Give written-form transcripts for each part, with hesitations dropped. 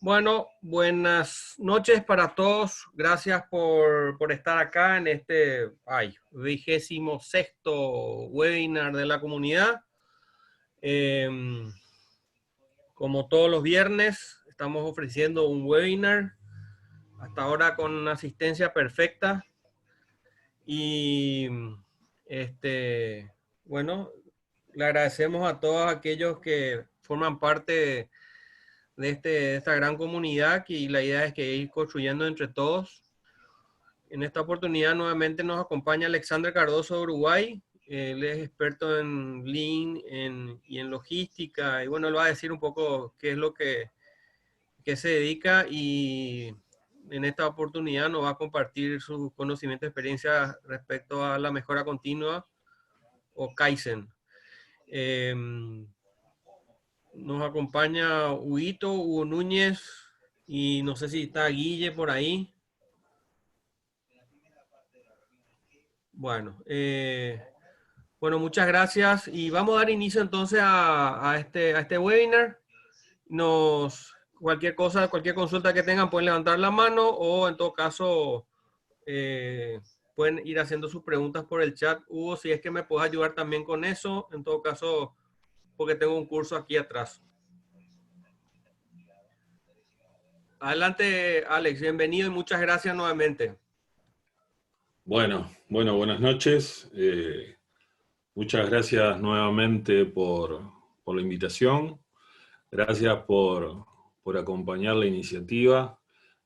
Bueno, buenas noches para todos. Gracias por estar acá en este 26º webinar de la comunidad. Como todos los viernes, estamos ofreciendo un webinar, hasta ahora con asistencia perfecta. Y bueno, le agradecemos a todos aquellos que forman parte de esta gran comunidad, y la idea es que ir construyendo entre todos. En esta oportunidad nuevamente nos acompaña Alexander Cardoso de Uruguay. Él es experto en Lean y en logística, y bueno, él va a decir un poco qué es lo que se dedica, y en esta oportunidad nos va a compartir sus conocimientos y experiencias respecto a la mejora continua o Kaizen. Nos acompaña Hugo Núñez, y no sé si está Guille por ahí. Bueno, muchas gracias, y vamos a dar inicio entonces a este webinar. Cualquier cosa, cualquier consulta que tengan pueden levantar la mano, o en todo caso pueden ir haciendo sus preguntas por el chat. Hugo, si es que me puedes ayudar también con eso, en todo caso, porque tengo un curso aquí atrás. Adelante, Alex, bienvenido y muchas gracias nuevamente. Bueno, buenas noches. Muchas gracias nuevamente por la invitación. Gracias por acompañar la iniciativa.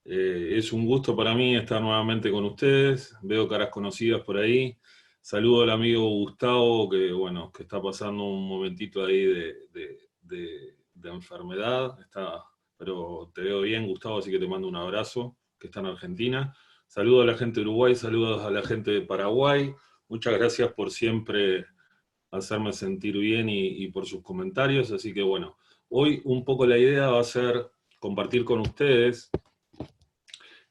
Es un gusto para mí estar nuevamente con ustedes. Veo caras conocidas por ahí. Saludo al amigo Gustavo, que está pasando un momentito ahí de enfermedad. Pero te veo bien, Gustavo, así que te mando un abrazo, que está en Argentina. Saludos a la gente de Uruguay, saludos a la gente de Paraguay. Muchas gracias por siempre hacerme sentir bien y por sus comentarios. Así que bueno, hoy un poco la idea va a ser compartir con ustedes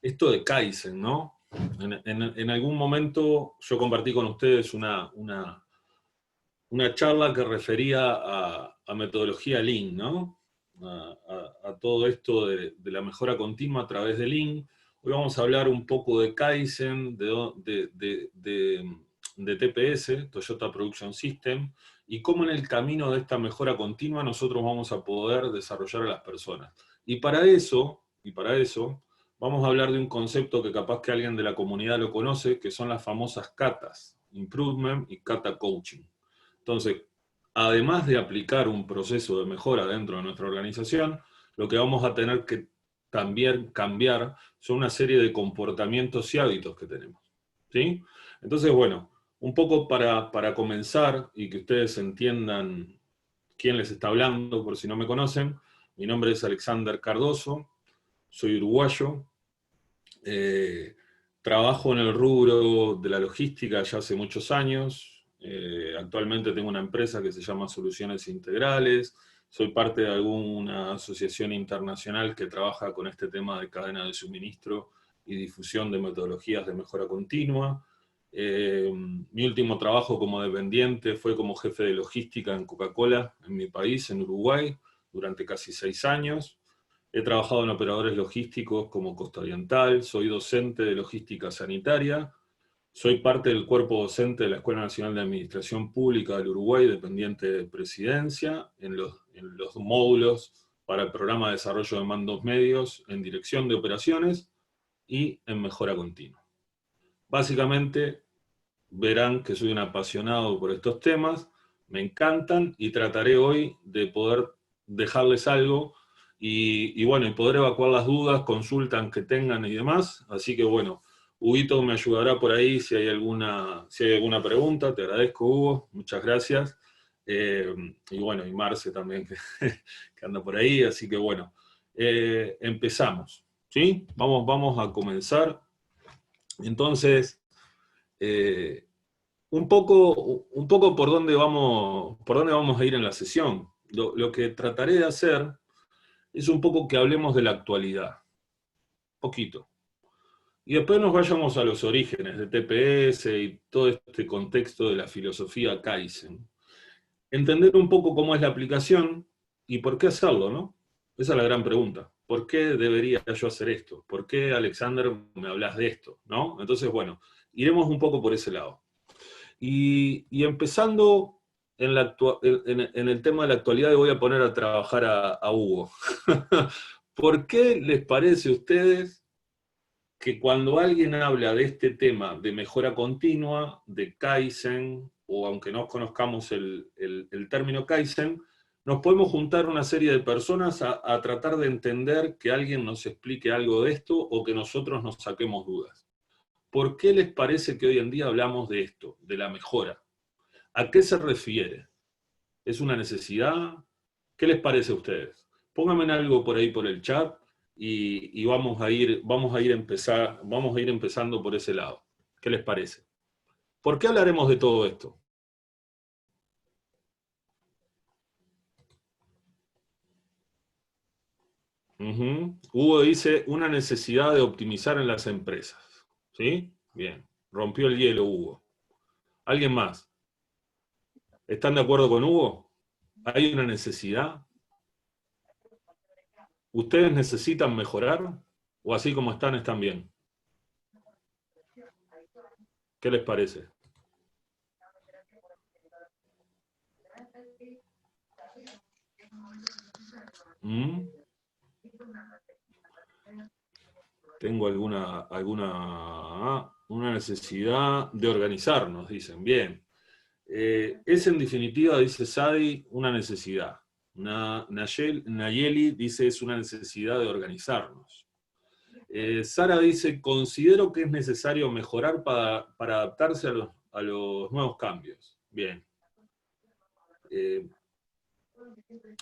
esto de Kaizen, ¿no? En algún momento yo compartí con ustedes una charla que refería a metodología Lean, ¿no? A todo esto de la mejora continua a través de Lean. Hoy vamos a hablar un poco de Kaizen, de TPS, Toyota Production System, y cómo en el camino de esta mejora continua nosotros vamos a poder desarrollar a las personas. Y para eso, vamos a hablar de un concepto que capaz que alguien de la comunidad lo conoce, que son las famosas katas, Improvement y Kata Coaching. Entonces, además de aplicar un proceso de mejora dentro de nuestra organización, lo que vamos a tener que también cambiar son una serie de comportamientos y hábitos que tenemos, ¿sí? Entonces, bueno, un poco para comenzar y que ustedes entiendan quién les está hablando, por si no me conocen, mi nombre es Alexander Cardoso, soy uruguayo, trabajo en el rubro de la logística ya hace muchos años. Actualmente tengo una empresa que se llama Soluciones Integrales, soy parte de alguna asociación internacional que trabaja con este tema de cadena de suministro y difusión de metodologías de mejora continua. Mi último trabajo como dependiente fue como jefe de logística en Coca-Cola, en mi país, en Uruguay, durante casi 6 años. He trabajado en operadores logísticos como Costa Oriental, soy docente de logística sanitaria, soy parte del cuerpo docente de la Escuela Nacional de Administración Pública del Uruguay, dependiente de Presidencia, en los módulos para el programa de desarrollo de mandos medios, en dirección de operaciones y en mejora continua. Básicamente, verán que soy un apasionado por estos temas, me encantan y trataré hoy de poder dejarles algo y poder evacuar las dudas, consultas que tengan y demás. Así que bueno, Huguito me ayudará por ahí si hay alguna pregunta. Te agradezco, Hugo, muchas gracias. Y Marce también, que anda por ahí. Así que bueno, empezamos, ¿sí? Vamos a comenzar. Entonces, un poco por dónde vamos a ir en la sesión. Lo que trataré de hacer es un poco que hablemos de la actualidad, poquito. Y después nos vayamos a los orígenes de TPS y todo este contexto de la filosofía Kaizen. Entender un poco cómo es la aplicación y por qué hacerlo, ¿no? Esa es la gran pregunta. ¿por qué debería yo hacer esto? ¿Por qué, Alexander, me hablas de esto? ¿No? Entonces, bueno, iremos un poco por ese lado. Y empezando en el tema de la actualidad, voy a poner a trabajar a Hugo. ¿Por qué les parece a ustedes que cuando alguien habla de este tema de mejora continua, de Kaizen, o aunque no conozcamos el término Kaizen, nos podemos juntar una serie de personas a tratar de entender que alguien nos explique algo de esto o que nosotros nos saquemos dudas? ¿Por qué les parece que hoy en día hablamos de esto, de la mejora? ¿A qué se refiere? ¿Es una necesidad? ¿Qué les parece a ustedes? Pónganme en algo por ahí por el chat y vamos a ir empezando por ese lado. ¿Qué les parece? ¿Por qué hablaremos de todo esto? Hugo dice, una necesidad de optimizar en las empresas. ¿Sí? Bien. Rompió el hielo, Hugo. ¿Alguien más? ¿Están de acuerdo con Hugo? ¿Hay una necesidad? ¿Ustedes necesitan mejorar? ¿O así como están bien? ¿Qué les parece? ¿Mm? Tengo una necesidad de organizarnos, dicen. Bien. Es en definitiva, dice Sadi, una necesidad. Nayeli dice es una necesidad de organizarnos. Sara dice, considero que es necesario mejorar para adaptarse a los nuevos cambios. Bien.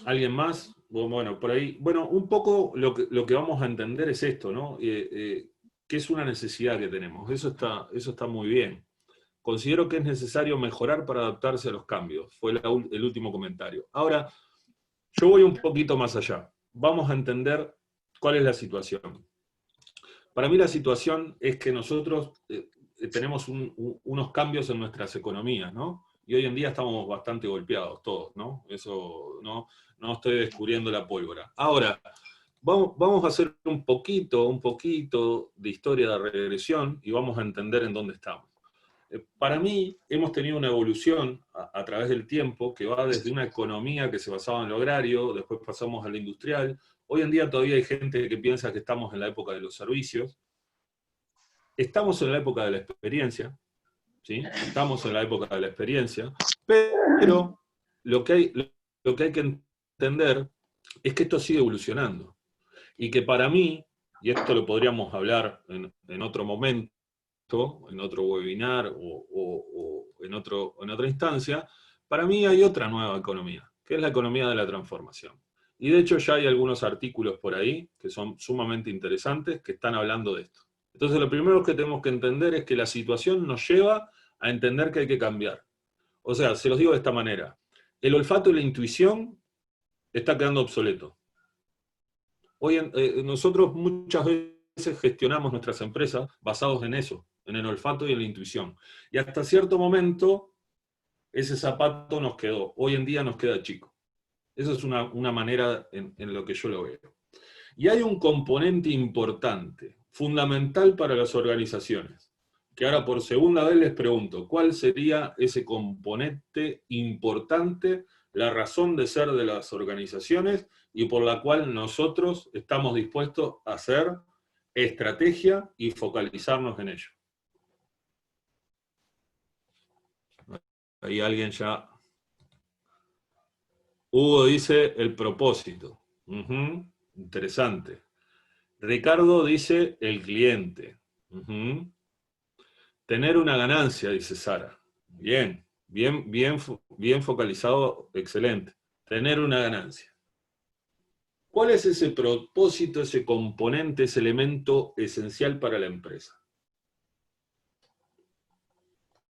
¿Alguien más? Bueno, por ahí. Bueno, un poco lo que vamos a entender es esto, ¿no? Que es una necesidad que tenemos. Eso está muy bien. Considero que es necesario mejorar para adaptarse a los cambios. Fue el último comentario. Ahora, yo voy un poquito más allá. Vamos a entender cuál es la situación. Para mí la situación es que nosotros tenemos unos cambios en nuestras economías, ¿no? Y hoy en día estamos bastante golpeados todos, ¿no? Eso no estoy descubriendo la pólvora. Ahora, vamos a hacer un poquito de historia de regresión y vamos a entender en dónde estamos. Para mí, hemos tenido una evolución a través del tiempo que va desde una economía que se basaba en lo agrario, después pasamos a la industrial. Hoy en día todavía hay gente que piensa que estamos en la época de los servicios. Estamos en la época de la experiencia, ¿sí? Estamos en la época de la experiencia, pero lo que hay que entender es que esto sigue evolucionando. Y que para mí, y esto lo podríamos hablar en otro momento, en otro webinar o en otra instancia, para mí hay otra nueva economía, que es la economía de la transformación. Y de hecho ya hay algunos artículos por ahí que son sumamente interesantes que están hablando de esto. Entonces lo primero que tenemos que entender es que la situación nos lleva a entender que hay que cambiar. O sea, se los digo de esta manera, el olfato y la intuición está quedando obsoleto. Nosotros muchas veces gestionamos nuestras empresas basados en eso, en el olfato y en la intuición. Y hasta cierto momento, ese zapato nos quedó. Hoy en día nos queda chico. Esa es una manera en lo que yo lo veo. Y hay un componente importante, fundamental para las organizaciones, que ahora por segunda vez les pregunto, ¿cuál sería ese componente importante, la razón de ser de las organizaciones y por la cual nosotros estamos dispuestos a hacer estrategia y focalizarnos en ello? Ahí alguien ya... Hugo dice el propósito. Interesante. Ricardo dice el cliente. Tener una ganancia, dice Sara. Bien focalizado, excelente. Tener una ganancia. ¿Cuál es ese propósito, ese componente, ese elemento esencial para la empresa?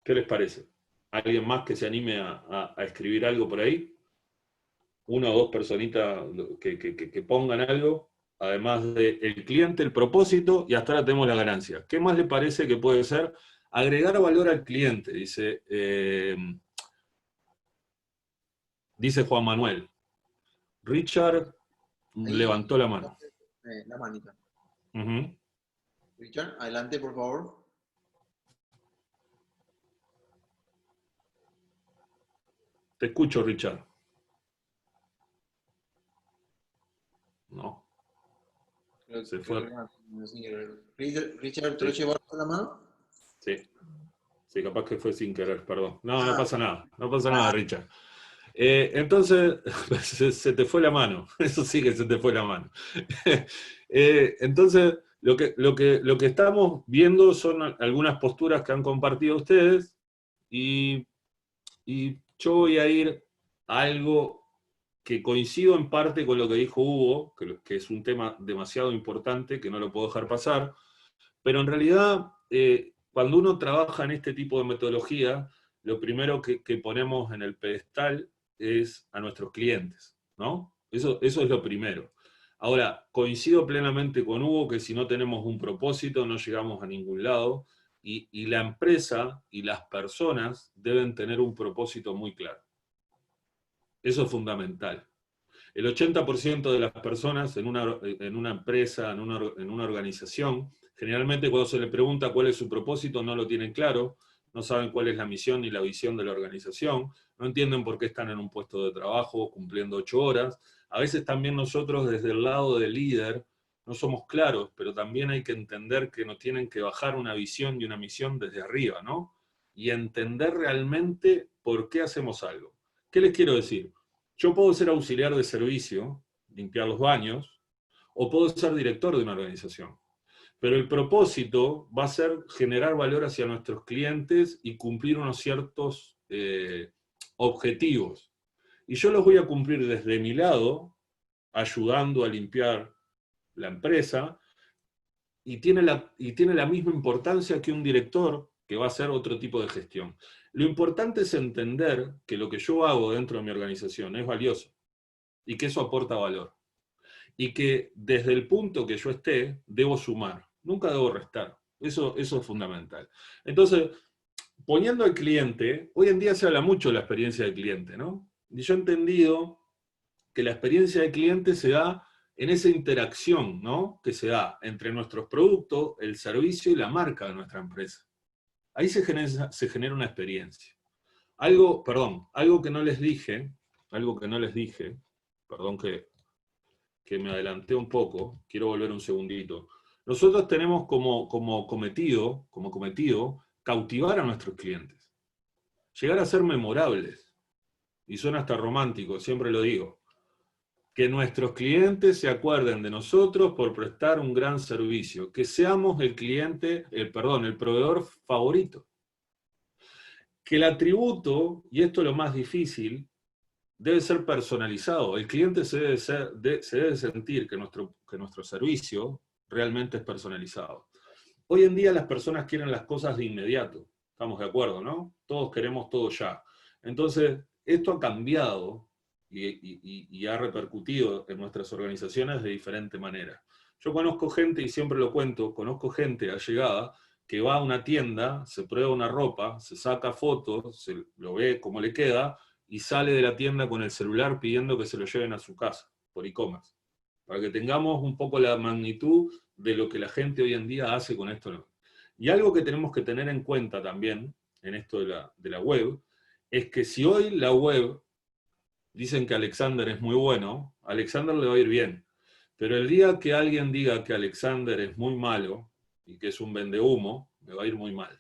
¿Qué les parece? ¿Alguien más que se anime a escribir algo por ahí? Una o dos personitas que pongan algo, además del cliente, el propósito, y hasta ahora tenemos la ganancia. ¿Qué más le parece que puede ser? Agregar valor al cliente, dice Juan Manuel. Richard levantó la mano. la manita. Ujú. Richard, adelante, por favor. Te escucho, Richard. No, se fue. Richard, ¿te lo Sí, llevaste la mano? sí, sí, capaz que fue sin querer, perdón. No, no Ah, pasa nada, no pasa nada, Richard. Entonces, se te fue la mano, eso sí que se te fue la mano. Entonces, lo que estamos viendo son algunas posturas que han compartido ustedes y yo voy a ir a algo que coincido en parte con lo que dijo Hugo, que es un tema demasiado importante, que no lo puedo dejar pasar, pero en realidad, cuando uno trabaja en este tipo de metodología, lo primero que ponemos en el pedestal es a nuestros clientes, ¿no? Eso es lo primero. Ahora, coincido plenamente con Hugo que si no tenemos un propósito no llegamos a ningún lado, y la empresa y las personas deben tener un propósito muy claro. Eso es fundamental. El 80% de las personas en una empresa, en una organización, generalmente cuando se les pregunta cuál es su propósito, no lo tienen claro, no saben cuál es la misión ni la visión de la organización, no entienden por qué están en un puesto de trabajo cumpliendo 8 horas. A veces también nosotros desde el lado del líder no somos claros, pero también hay que entender que nos tienen que bajar una visión y una misión desde arriba, ¿no? Y entender realmente por qué hacemos algo. ¿Qué les quiero decir? Yo puedo ser auxiliar de servicio, limpiar los baños, o puedo ser director de una organización. Pero el propósito va a ser generar valor hacia nuestros clientes y cumplir unos ciertos objetivos. Y yo los voy a cumplir desde mi lado, ayudando a limpiar la empresa, y tiene la misma importancia que un director que va a hacer otro tipo de gestión. Lo importante es entender que lo que yo hago dentro de mi organización es valioso y que eso aporta valor. Y que desde el punto que yo esté, debo sumar, nunca debo restar. Eso es fundamental. Entonces, poniendo al cliente, hoy en día se habla mucho de la experiencia del cliente, ¿no? Y yo he entendido que la experiencia del cliente se da en esa interacción, ¿no? Que se da entre nuestros productos, el servicio y la marca de nuestra empresa. Ahí se genera una experiencia. Algo que no les dije, perdón que me adelanté un poco, quiero volver un segundito. Nosotros tenemos como cometido cautivar a nuestros clientes, llegar a ser memorables, y suena hasta romántico, siempre lo digo, que nuestros clientes se acuerden de nosotros por prestar un gran servicio, que seamos el proveedor favorito. Que el atributo, y esto es lo más difícil, debe ser personalizado. El cliente se debe sentir que nuestro servicio realmente es personalizado. Hoy en día las personas quieren las cosas de inmediato. Estamos de acuerdo, ¿no? Todos queremos todo ya. Entonces, esto ha cambiado y ha repercutido en nuestras organizaciones de diferente manera. Yo conozco gente, y siempre lo cuento, conozco gente allegada que va a una tienda, se prueba una ropa, se saca fotos, lo ve cómo le queda, y sale de la tienda con el celular pidiendo que se lo lleven a su casa, por e-commerce. Para que tengamos un poco la magnitud de lo que la gente hoy en día hace con esto. Y algo que tenemos que tener en cuenta también, en esto de la web, es que si hoy la web, dicen que Alexander es muy bueno, a Alexander le va a ir bien. Pero el día que alguien diga que Alexander es muy malo, y que es un vendehumo, me va a ir muy mal.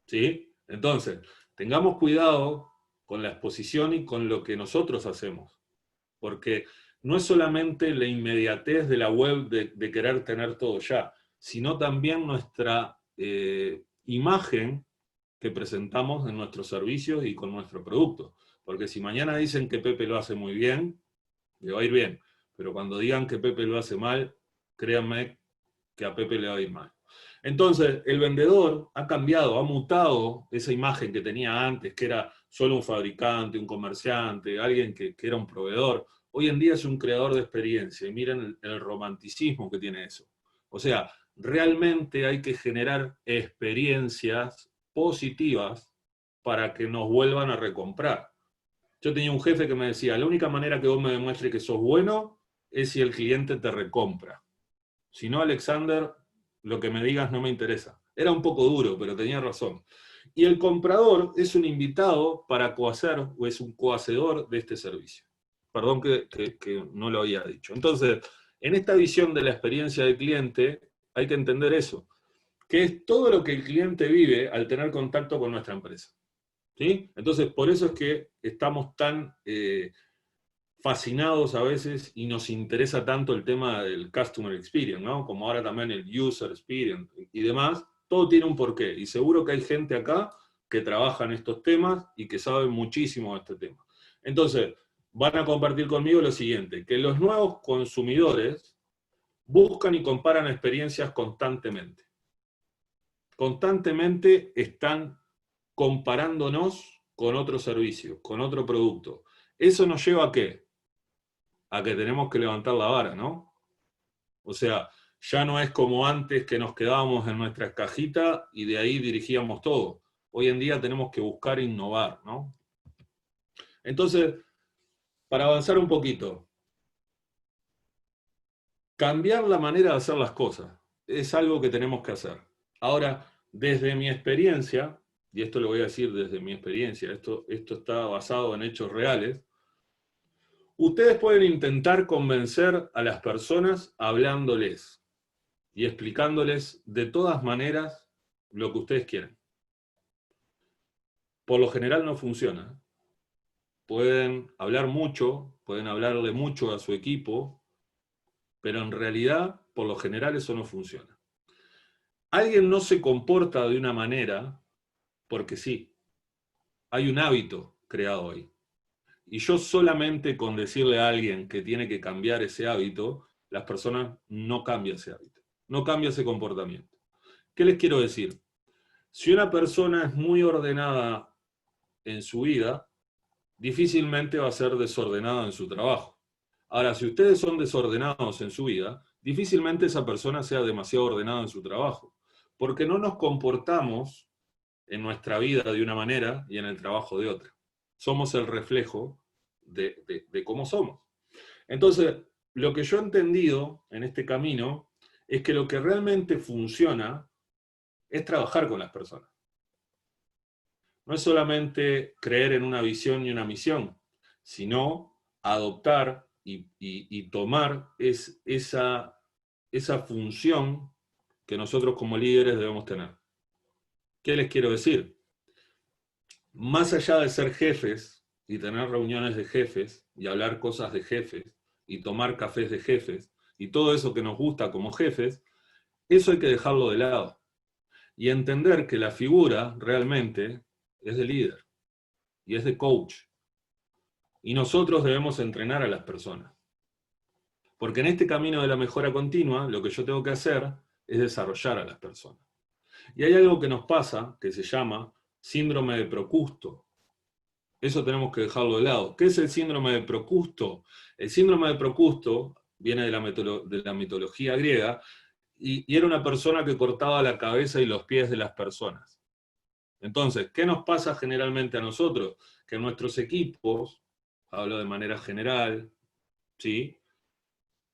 ¿Sí? Entonces, tengamos cuidado con la exposición y con lo que nosotros hacemos. Porque no es solamente la inmediatez de la web de querer tener todo ya, sino también nuestra imagen que presentamos en nuestros servicios y con nuestro producto. Porque si mañana dicen que Pepe lo hace muy bien, le va a ir bien. Pero cuando digan que Pepe lo hace mal, créanme que a Pepe le va a ir mal. Entonces, el vendedor ha cambiado, ha mutado esa imagen que tenía antes, que era solo un fabricante, un comerciante, alguien que era un proveedor. Hoy en día es un creador de experiencia, y miren el romanticismo que tiene eso. O sea, realmente hay que generar experiencias positivas para que nos vuelvan a recomprar. Yo tenía un jefe que me decía, la única manera que vos me demuestres que sos bueno es si el cliente te recompra. Si no, Alexander, lo que me digas no me interesa. Era un poco duro, pero tenía razón. Y el comprador es un invitado para cohacer, o es un cohacedor de este servicio. Perdón que no lo había dicho. Entonces, en esta visión de la experiencia del cliente, hay que entender eso, que es todo lo que el cliente vive al tener contacto con nuestra empresa. ¿Sí? Entonces, por eso es que estamos tan fascinados a veces y nos interesa tanto el tema del Customer Experience, ¿no? Como ahora también el User Experience y demás. Todo tiene un porqué. Y seguro que hay gente acá que trabaja en estos temas y que sabe muchísimo de este tema. Entonces, van a compartir conmigo lo siguiente, que los nuevos consumidores buscan y comparan experiencias constantemente. Constantemente están comparándonos con otro servicio, con otro producto. ¿Eso nos lleva a qué? A que tenemos que levantar la vara, ¿no? O sea, ya no es como antes que nos quedábamos en nuestras cajitas y de ahí dirigíamos todo. Hoy en día tenemos que buscar innovar, ¿no? Entonces, para avanzar un poquito, cambiar la manera de hacer las cosas es algo que tenemos que hacer. Ahora, desde mi experiencia, y esto lo voy a decir desde mi experiencia, esto está basado en hechos reales, ustedes pueden intentar convencer a las personas hablándoles y explicándoles de todas maneras lo que ustedes quieren. Por lo general no funciona. Pueden hablar mucho, pueden hablarle mucho a su equipo, pero en realidad, por lo general, eso no funciona. Alguien no se comporta de una manera porque sí. Hay un hábito creado ahí. Y yo solamente con decirle a alguien que tiene que cambiar ese hábito, las personas no cambian ese hábito, no cambian ese comportamiento. ¿Qué les quiero decir? Si una persona es muy ordenada en su vida, difícilmente va a ser desordenada en su trabajo. Ahora, si ustedes son desordenados en su vida, difícilmente esa persona sea demasiado ordenada en su trabajo, porque no nos comportamos en nuestra vida de una manera y en el trabajo de otra. Somos el reflejo de cómo somos. Entonces, lo que yo he entendido en este camino es que lo que realmente funciona es trabajar con las personas. No es solamente creer en una visión y una misión, sino adoptar y tomar esa función que nosotros como líderes debemos tener. ¿Qué les quiero decir? Más allá de ser jefes y tener reuniones de jefes y hablar cosas de jefes y tomar cafés de jefes y todo eso que nos gusta como jefes, eso hay que dejarlo de lado y entender que la figura realmente es de líder y es de coach. Y nosotros debemos entrenar a las personas. Porque en este camino de la mejora continua, lo que yo tengo que hacer es desarrollar a las personas. Y hay algo que nos pasa que se llama síndrome de Procusto. Eso tenemos que dejarlo de lado. ¿Qué es el síndrome de Procusto? El síndrome de Procusto viene de la mitología griega y era una persona que cortaba la cabeza y los pies de las personas. Entonces, ¿qué nos pasa generalmente a nosotros? Que nuestros equipos, hablo de manera general, ¿sí?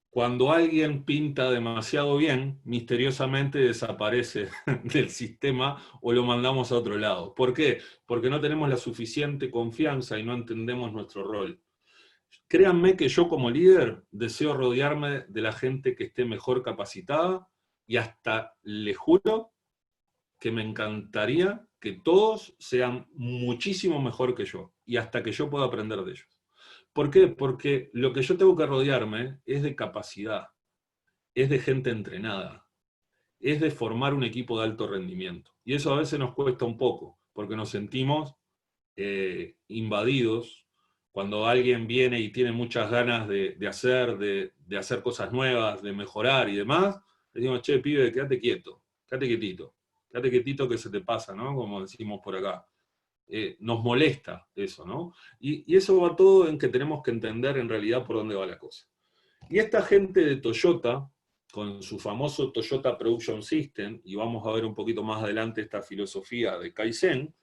Cuando alguien pinta demasiado bien, misteriosamente desaparece del sistema o lo mandamos a otro lado. ¿Por qué? Porque no tenemos la suficiente confianza y no entendemos nuestro rol. Créanme que yo como líder deseo rodearme de la gente que esté mejor capacitada y hasta les juro que me encantaría que todos sean muchísimo mejor que yo y hasta que yo pueda aprender de ellos. ¿Por qué? Porque lo que yo tengo que rodearme es de capacidad, es de gente entrenada, es de formar un equipo de alto rendimiento. Y eso a veces nos cuesta un poco, porque nos sentimos invadidos cuando alguien viene y tiene muchas ganas de hacer cosas nuevas, de mejorar y demás. Le decimos, che, pibe, quédate quieto, quédate quietito que se te pasa, ¿no? Como decimos por acá. Nos molesta eso, ¿no? Y eso va todo en que tenemos que entender en realidad por dónde va la cosa. Y esta gente de Toyota, con su famoso Toyota Production System, y vamos a ver un poquito más adelante esta filosofía de Kaizen,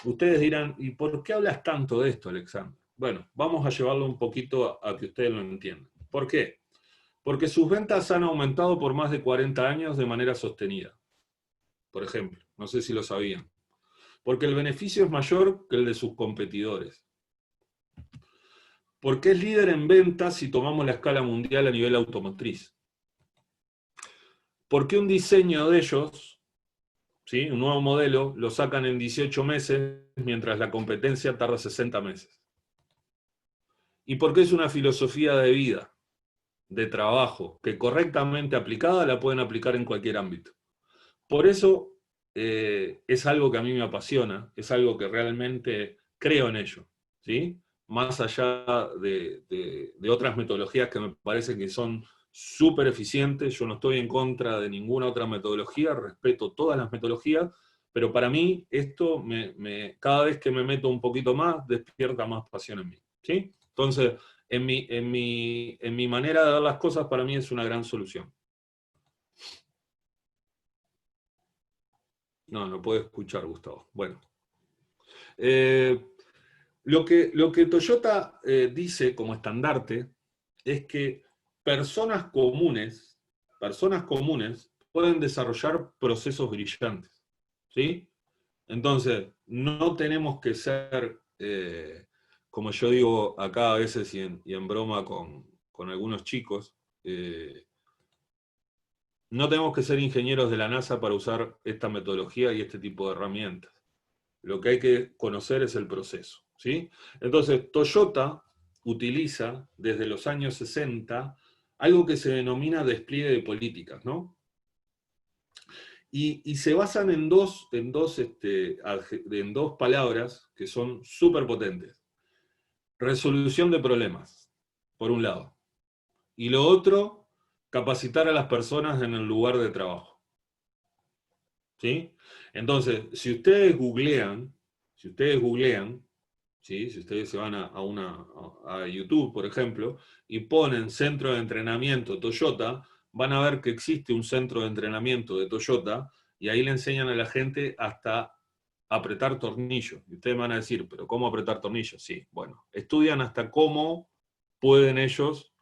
ustedes dirán, ¿y por qué hablas tanto de esto, Alexander? Bueno, vamos a llevarlo un poquito a que ustedes lo entiendan. ¿Por qué? Porque sus ventas han aumentado por más de 40 años de manera sostenida. Por ejemplo, no sé si lo sabían. Porque el beneficio es mayor que el de sus competidores. Porque es líder en ventas si tomamos la escala mundial a nivel automotriz. Porque un diseño de ellos, ¿sí?, un nuevo modelo, lo sacan en 18 meses, mientras la competencia tarda 60 meses. Y porque es una filosofía de vida, de trabajo, que correctamente aplicada la pueden aplicar en cualquier ámbito. Por eso es algo que a mí me apasiona, es algo que realmente creo en ello, ¿sí? Más allá de otras metodologías que me parecen que son súper eficientes, yo no estoy en contra de ninguna otra metodología, respeto todas las metodologías, pero para mí esto, cada vez que me meto un poquito más, despierta más pasión en mí, ¿sí? Entonces, en mi manera de ver las cosas, para mí es una gran solución. No puedo escuchar, Gustavo. Bueno. Lo que Toyota dice como estandarte es que personas comunes pueden desarrollar procesos brillantes, ¿sí? Entonces, no tenemos que ser, como yo digo acá a veces y en broma con algunos chicos, no tenemos que ser ingenieros de la NASA para usar esta metodología y este tipo de herramientas. Lo que hay que conocer es el proceso, ¿sí? Entonces, Toyota utiliza desde los años 60 algo que se denomina despliegue de políticas, ¿no? Y se basan en dos palabras que son súper potentes. Resolución de problemas, por un lado. Y lo otro, capacitar a las personas en el lugar de trabajo. ¿Sí? Entonces, si ustedes googlean, ¿sí?, si ustedes se van a YouTube, por ejemplo, y ponen centro de entrenamiento Toyota, van a ver que existe un centro de entrenamiento de Toyota, y ahí le enseñan a la gente hasta apretar tornillos. Y ustedes van a decir, ¿pero cómo apretar tornillos? Sí, bueno, estudian hasta cómo pueden ellos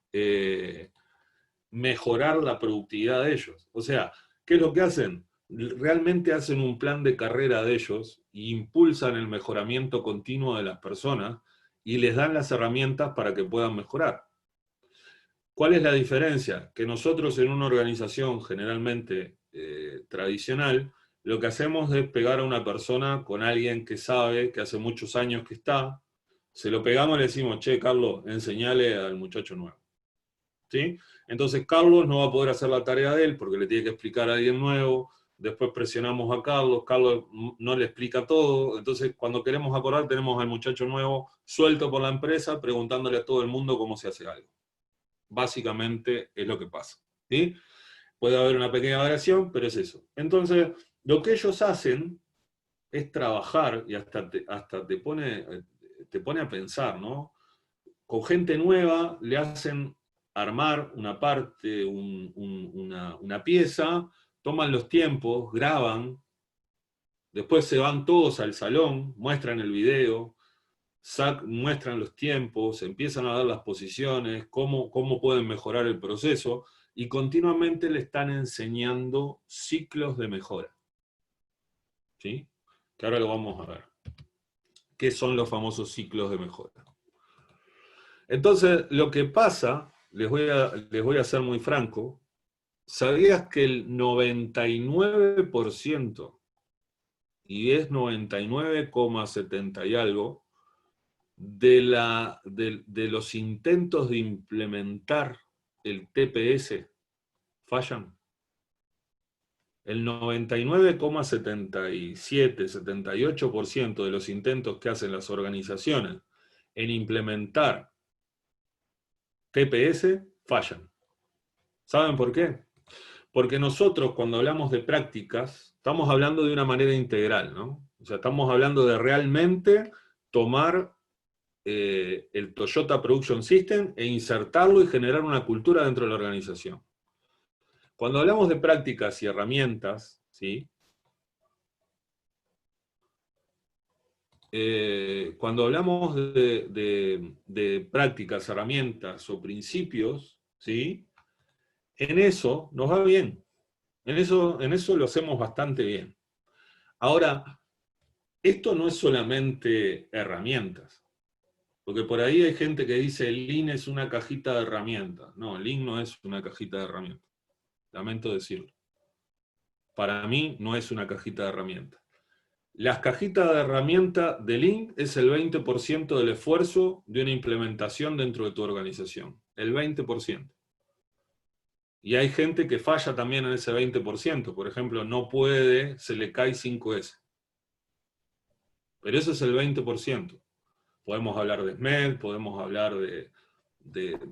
mejorar la productividad de ellos. O sea, ¿qué es lo que hacen? Realmente hacen un plan de carrera de ellos e impulsan el mejoramiento continuo de las personas y les dan las herramientas para que puedan mejorar. ¿Cuál es la diferencia? Que nosotros en una organización generalmente tradicional, lo que hacemos es pegar a una persona con alguien que sabe, que hace muchos años que está, se lo pegamos y le decimos, che, Carlos, enseñale al muchacho nuevo. ¿Sí? Entonces Carlos no va a poder hacer la tarea de él porque le tiene que explicar a alguien nuevo, después presionamos a Carlos no le explica todo, entonces cuando queremos acordar tenemos al muchacho nuevo suelto por la empresa preguntándole a todo el mundo cómo se hace algo. Básicamente es lo que pasa, ¿sí? Puede haber una pequeña variación, pero es eso. Entonces, lo que ellos hacen es trabajar, y hasta te pone a pensar, ¿no? Con gente nueva le hacen armar una parte, una pieza, toman los tiempos, graban, después se van todos al salón, muestran el video, muestran los tiempos, empiezan a dar las posiciones, cómo pueden mejorar el proceso, y continuamente le están enseñando ciclos de mejora. ¿Sí? Que ahora lo vamos a ver. ¿Qué son los famosos ciclos de mejora? Entonces, lo que pasa, les voy a ser muy franco, ¿sabías que el 99%, y es 99,70 y algo, de los intentos de implementar el TPS fallan? El 99,77, 78% de los intentos que hacen las organizaciones en implementar TPS fallan. ¿Saben por qué? Porque nosotros cuando hablamos de prácticas, estamos hablando de una manera integral, ¿no? O sea, estamos hablando de realmente tomar el Toyota Production System e insertarlo y generar una cultura dentro de la organización. Cuando hablamos de prácticas y herramientas, ¿sí? Cuando hablamos de prácticas, herramientas o principios, ¿sí? En eso nos va bien. En eso lo hacemos bastante bien. Ahora, esto no es solamente herramientas. Porque por ahí hay gente que dice el Lean es una cajita de herramientas. No, el Lean no es una cajita de herramientas. Lamento decirlo. Para mí no es una cajita de herramientas. Las cajitas de herramientas de Lean es el 20% del esfuerzo de una implementación dentro de tu organización. El 20%. Y hay gente que falla también en ese 20%. Por ejemplo, no puede, se le cae 5S. Pero eso es el 20%. Podemos hablar de SMED, podemos hablar de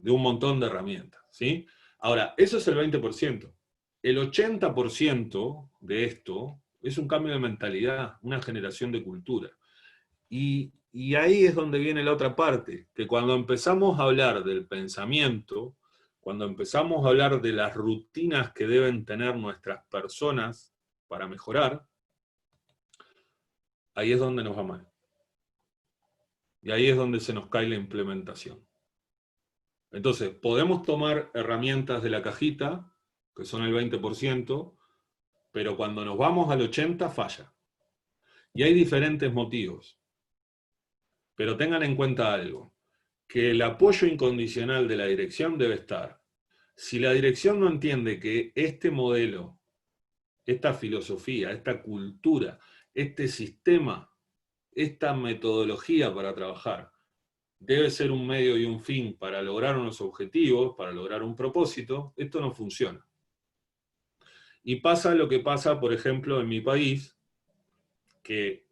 un montón de herramientas, ¿sí? Ahora, eso es el 20%. El 80% de esto es un cambio de mentalidad, una generación de cultura. Y ahí es donde viene la otra parte, que cuando empezamos a hablar del pensamiento, cuando empezamos a hablar de las rutinas que deben tener nuestras personas para mejorar, ahí es donde nos va mal. Y ahí es donde se nos cae la implementación. Entonces, podemos tomar herramientas de la cajita, que son el 20%, pero cuando nos vamos al 80% falla. Y hay diferentes motivos. Pero tengan en cuenta algo, que el apoyo incondicional de la dirección debe estar. Si la dirección no entiende que este modelo, esta filosofía, esta cultura, este sistema, esta metodología para trabajar, debe ser un medio y un fin para lograr unos objetivos, para lograr un propósito, esto no funciona. Y pasa lo que pasa, por ejemplo, en mi país, que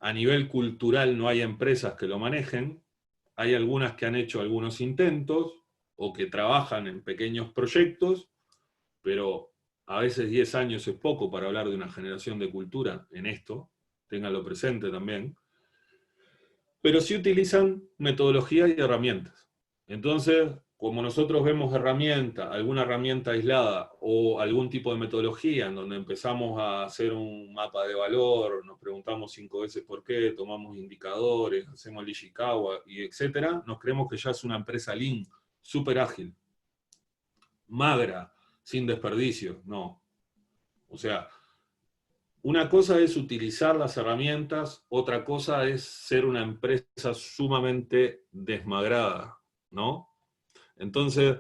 a nivel cultural no hay empresas que lo manejen, hay algunas que han hecho algunos intentos, o que trabajan en pequeños proyectos, pero a veces 10 años es poco para hablar de una generación de cultura en esto, ténganlo presente también, pero sí utilizan metodologías y herramientas. Entonces, como nosotros vemos alguna herramienta aislada o algún tipo de metodología en donde empezamos a hacer un mapa de valor, nos preguntamos 5 veces por qué, tomamos indicadores, hacemos el Ishikawa, y etcétera, nos creemos que ya es una empresa Lean, súper ágil, magra, sin desperdicio. No. O sea, una cosa es utilizar las herramientas, otra cosa es ser una empresa sumamente desmagrada, ¿no? Entonces,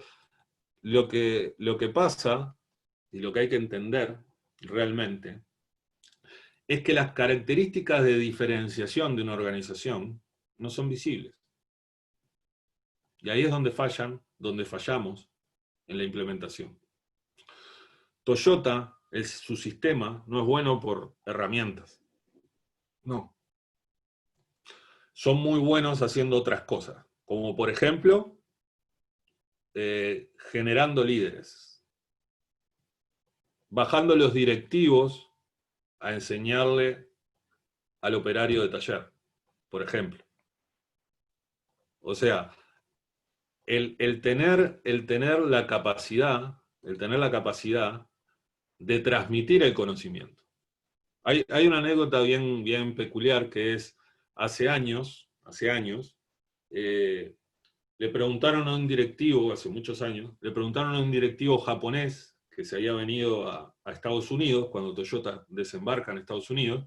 lo que pasa, y lo que hay que entender realmente, es que las características de diferenciación de una organización no son visibles. Y ahí es donde fallamos en la implementación. Toyota, su sistema, no es bueno por herramientas. No. Son muy buenos haciendo otras cosas, como por ejemplo, generando líderes, bajando los directivos a enseñarle al operario de taller, por ejemplo. O sea, el tener la capacidad de transmitir el conocimiento. Hay una anécdota bien peculiar que es, hace años, le preguntaron a un directivo, hace muchos años, le preguntaron a un directivo japonés que se había venido a Estados Unidos, cuando Toyota desembarca en Estados Unidos,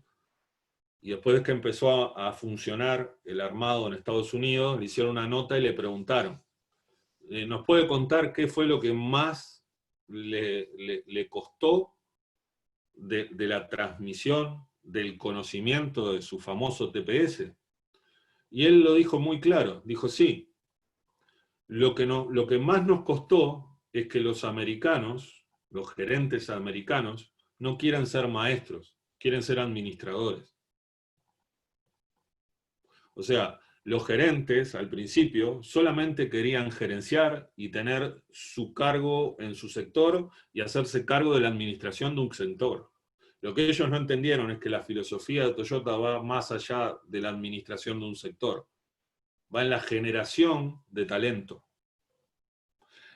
y después de que empezó a funcionar el armado en Estados Unidos, le hicieron una nota y le preguntaron, ¿nos puede contar qué fue lo que más le costó de la transmisión del conocimiento de su famoso TPS? Y él lo dijo muy claro, dijo sí, lo que más nos costó es que los americanos, los gerentes americanos, no quieran ser maestros, quieren ser administradores. O sea, los gerentes al principio solamente querían gerenciar y tener su cargo en su sector y hacerse cargo de la administración de un sector. Lo que ellos no entendieron es que la filosofía de Toyota va más allá de la administración de un sector. Va en la generación de talento,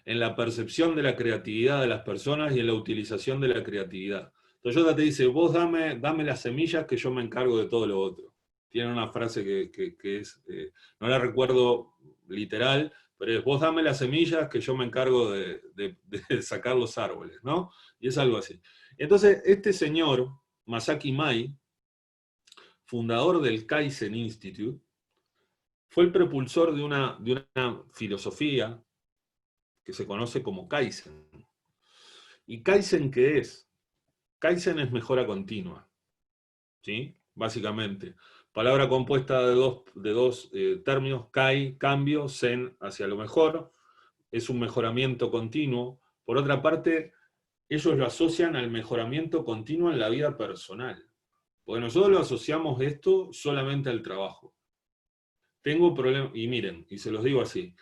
en la percepción de la creatividad de las personas y en la utilización de la creatividad. Toyota te dice, vos dame las semillas que yo me encargo de todo lo otro. Tiene una frase que es, no la recuerdo literal, pero es, vos dame las semillas que yo me encargo de sacar los árboles, ¿no? Y es algo así. Entonces, este señor, Masaki Mai, fundador del Kaizen Institute, fue el propulsor de una filosofía que se conoce como Kaizen. ¿Y Kaizen qué es? Kaizen es mejora continua, ¿sí? Básicamente. Palabra compuesta de dos términos, Kai, cambio, Zen, hacia lo mejor. Es un mejoramiento continuo. Por otra parte, ellos lo asocian al mejoramiento continuo en la vida personal. Porque nosotros lo asociamos esto solamente al trabajo. Tengo problemas, y miren, y se los digo así,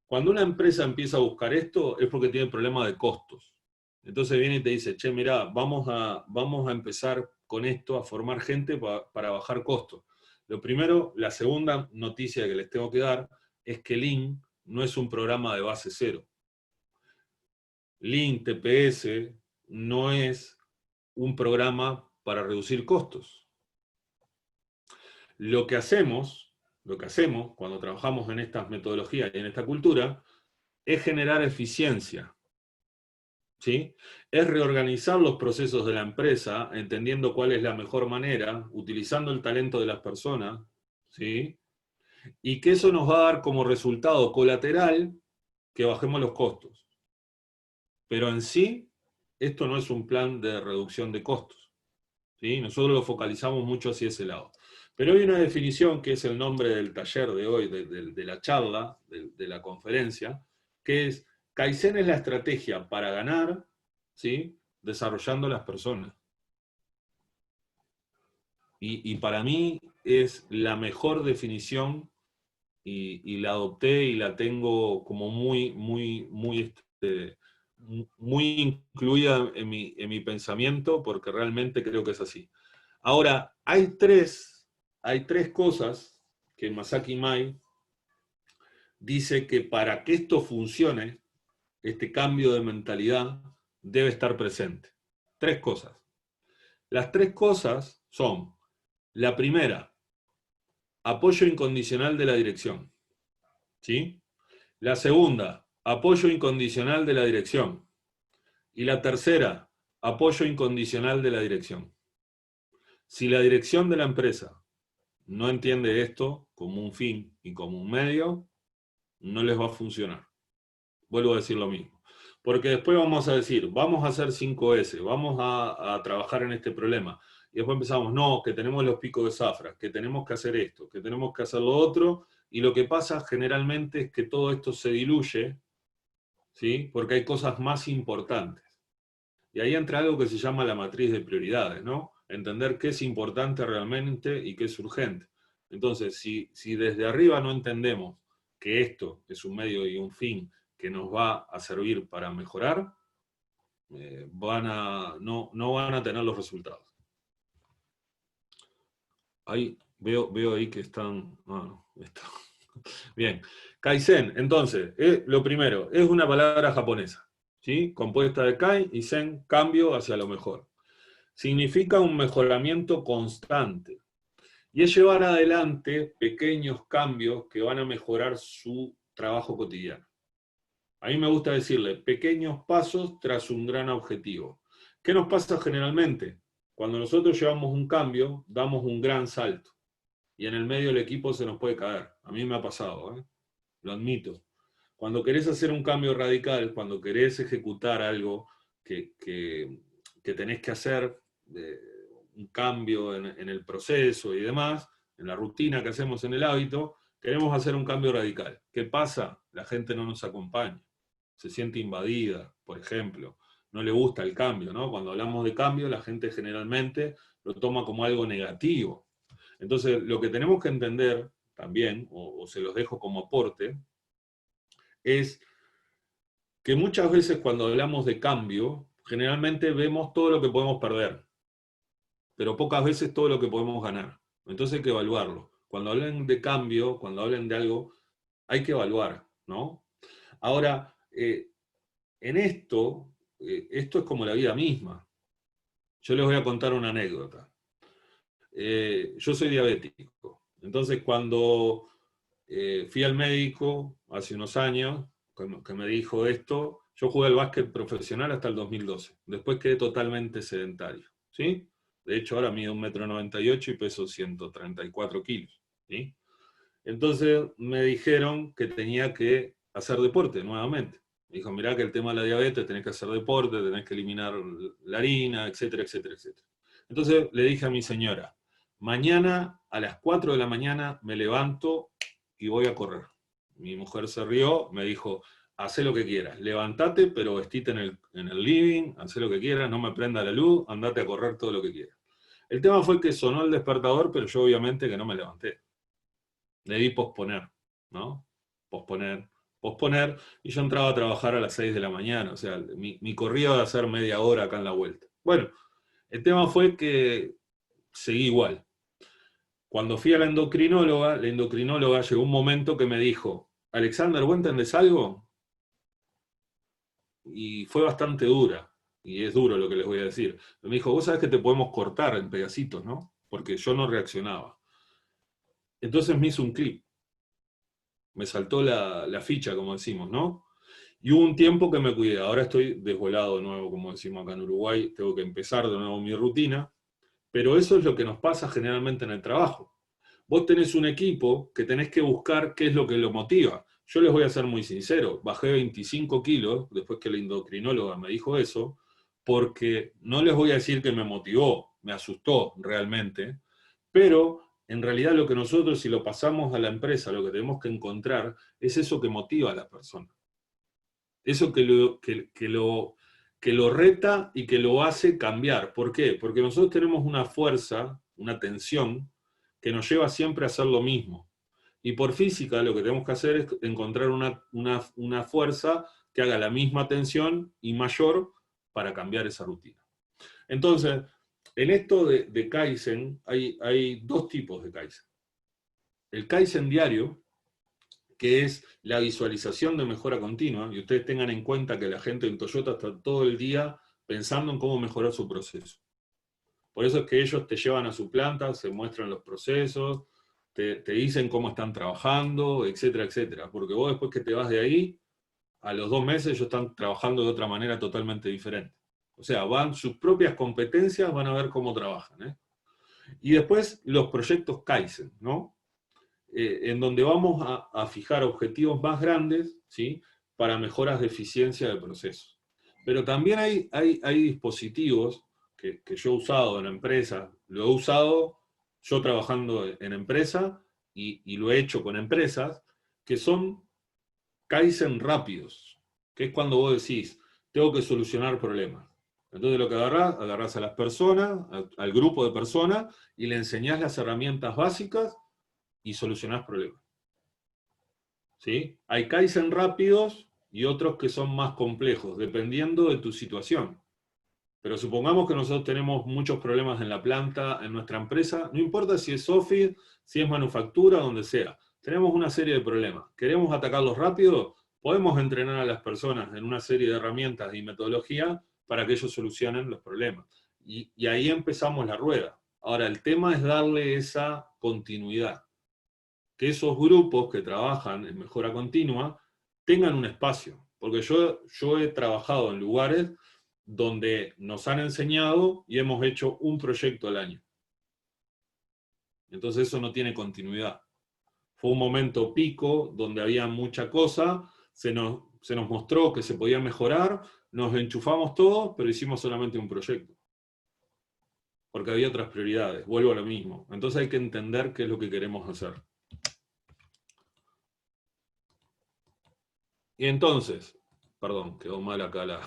cuando una empresa empieza a buscar esto es porque tiene problemas de costos. Entonces viene y te dice, che, mirá, vamos a empezar con esto, a formar gente para bajar costos. Lo primero, la segunda noticia que les tengo que dar es que Lean no es un programa de base cero. Lean TPS no es un programa para reducir costos. Lo que hacemos cuando trabajamos en estas metodologías y en esta cultura es generar eficiencia. ¿Sí? Es reorganizar los procesos de la empresa, entendiendo cuál es la mejor manera, utilizando el talento de las personas, ¿sí? Y que eso nos va a dar como resultado colateral que bajemos los costos. Pero en sí, esto no es un plan de reducción de costos, ¿sí? Nosotros lo focalizamos mucho hacia ese lado. Pero hay una definición que es el nombre del taller de hoy, de la charla, de la conferencia, que es: Kaizen es la estrategia para ganar, ¿sí? Desarrollando las personas. Y para mí es la mejor definición y la adopté y la tengo como muy incluida en mi pensamiento porque realmente creo que es así. Ahora, hay tres cosas que Masaki Mai dice que para que esto funcione, este cambio de mentalidad debe estar presente. Tres cosas. Las tres cosas son: la primera, apoyo incondicional de la dirección. ¿Sí? La segunda, apoyo incondicional de la dirección. Y la tercera, apoyo incondicional de la dirección. Si la dirección de la empresa no entiende esto como un fin y como un medio, no les va a funcionar. Vuelvo a decir lo mismo. Porque después vamos a decir, vamos a hacer 5S, vamos a trabajar en este problema. Y después empezamos, no, que tenemos los picos de zafra, que tenemos que hacer esto, que tenemos que hacer lo otro. Y lo que pasa generalmente es que todo esto se diluye, ¿sí? Porque hay cosas más importantes. Y ahí entra algo que se llama la matriz de prioridades, ¿no? Entender qué es importante realmente y qué es urgente. Entonces, si desde arriba no entendemos que esto es un medio y un fin que nos va a servir para mejorar, no van a tener los resultados. Ahí veo ahí que están... Bien, Kaizen, entonces, lo primero, es una palabra japonesa, ¿sí? Compuesta de Kai y Zen, cambio hacia lo mejor. Significa un mejoramiento constante. Y es llevar adelante pequeños cambios que van a mejorar su trabajo cotidiano. A mí me gusta decirle, pequeños pasos tras un gran objetivo. ¿Qué nos pasa generalmente? Cuando nosotros llevamos un cambio, damos un gran salto. Y en el medio del equipo se nos puede caer. A mí me ha pasado, lo admito. Cuando querés hacer un cambio radical, cuando querés ejecutar algo que tenés que hacer, un cambio en el proceso y demás, en la rutina que hacemos en el hábito, queremos hacer un cambio radical. ¿Qué pasa? La gente no nos acompaña. Se siente invadida, por ejemplo. No le gusta el cambio, ¿no? Cuando hablamos de cambio, la gente generalmente lo toma como algo negativo. Entonces, lo que tenemos que entender también, o se los dejo como aporte, es que muchas veces cuando hablamos de cambio, generalmente vemos todo lo que podemos perder, pero pocas veces todo lo que podemos ganar. Entonces hay que evaluarlo. Cuando hablen de cambio, cuando hablen de algo, hay que evaluar, ¿no? Ahora, en esto es como la vida misma. Yo les voy a contar una anécdota. Yo soy diabético. Entonces, cuando fui al médico hace unos años, que me dijo esto. Yo jugué al básquet profesional hasta el 2012. Después quedé totalmente sedentario, ¿sí? De hecho, ahora mido 1,98 m y peso 134 kilos, ¿sí? Entonces me dijeron que tenía que hacer deporte nuevamente. Me dijo, mirá que el tema de la diabetes, tenés que hacer deporte, tenés que eliminar la harina, etcétera, etcétera, etcétera. Entonces le dije a mi señora, mañana a las 4 de la mañana me levanto y voy a correr. Mi mujer se rió, me dijo, hacé lo que quieras, levantate, pero vestite en el living, hacé lo que quieras, no me prenda la luz, andate a correr todo lo que quieras. El tema fue que sonó el despertador, pero yo obviamente que no me levanté. Le di posponer, ¿no? Posponer, posponer, y yo entraba a trabajar a las 6 de la mañana, o sea, mi corrida de hacer media hora acá en la vuelta. Bueno, el tema fue que seguí igual. Cuando fui a la endocrinóloga llegó un momento que me dijo, Alexander, ¿vos entendés algo? Y fue bastante dura, y es duro lo que les voy a decir. Me dijo, vos sabés que te podemos cortar en pedacitos, ¿no? Porque yo no reaccionaba. Entonces me hizo un clip. Me saltó la ficha, como decimos, ¿no? Y hubo un tiempo que me cuidé. Ahora estoy desvolado de nuevo, como decimos acá en Uruguay. Tengo que empezar de nuevo mi rutina. Pero eso es lo que nos pasa generalmente en el trabajo. Vos tenés un equipo que tenés que buscar qué es lo que lo motiva. Yo les voy a ser muy sincero, bajé 25 kilos después que la endocrinóloga me dijo eso, porque no les voy a decir que me motivó, me asustó realmente, pero en realidad lo que nosotros, si lo pasamos a la empresa, lo que tenemos que encontrar es eso que motiva a la persona. Eso que lo reta y que lo hace cambiar. ¿Por qué? Porque nosotros tenemos una fuerza, una tensión, que nos lleva siempre a hacer lo mismo. Y por física lo que tenemos que hacer es encontrar una fuerza que haga la misma tensión y mayor para cambiar esa rutina. Entonces, en esto de Kaizen, hay dos tipos de Kaizen. El Kaizen diario, que es la visualización de mejora continua, y ustedes tengan en cuenta que la gente en Toyota está todo el día pensando en cómo mejorar su proceso. Por eso es que ellos te llevan a su planta, se muestran los procesos, te dicen cómo están trabajando, etcétera, etcétera. Porque vos después que te vas de ahí, a los 2 meses ellos están trabajando de otra manera totalmente diferente. O sea, van sus propias competencias, van a ver cómo trabajan, ¿eh? Y después los proyectos Kaizen, ¿no? En donde vamos a fijar objetivos más grandes, ¿sí? Para mejoras de eficiencia del proceso. Pero también hay dispositivos que yo he usado en empresas, lo he usado yo trabajando en empresa y lo he hecho con empresas, que son Kaizen rápidos, que es cuando vos decís, tengo que solucionar problemas. Entonces lo que agarrás a las personas, al grupo de personas, y le enseñás las herramientas básicas y solucionás problemas. ¿Sí? Hay Kaizen rápidos y otros que son más complejos, dependiendo de tu situación. Pero supongamos que nosotros tenemos muchos problemas en la planta, en nuestra empresa, no importa si es office, si es manufactura, donde sea. Tenemos una serie de problemas. ¿Queremos atacarlos rápido? Podemos entrenar a las personas en una serie de herramientas y metodología para que ellos solucionen los problemas. Y ahí empezamos la rueda. Ahora, el tema es darle esa continuidad. Que esos grupos que trabajan en mejora continua tengan un espacio. Porque yo he trabajado en lugares donde nos han enseñado y hemos hecho un proyecto al año. Entonces eso no tiene continuidad. Fue un momento pico donde había mucha cosa, se nos mostró que se podía mejorar, nos enchufamos todos, pero hicimos solamente un proyecto. Porque había otras prioridades, vuelvo a lo mismo. Entonces hay que entender qué es lo que queremos hacer. Y entonces, perdón, quedó mal acá la...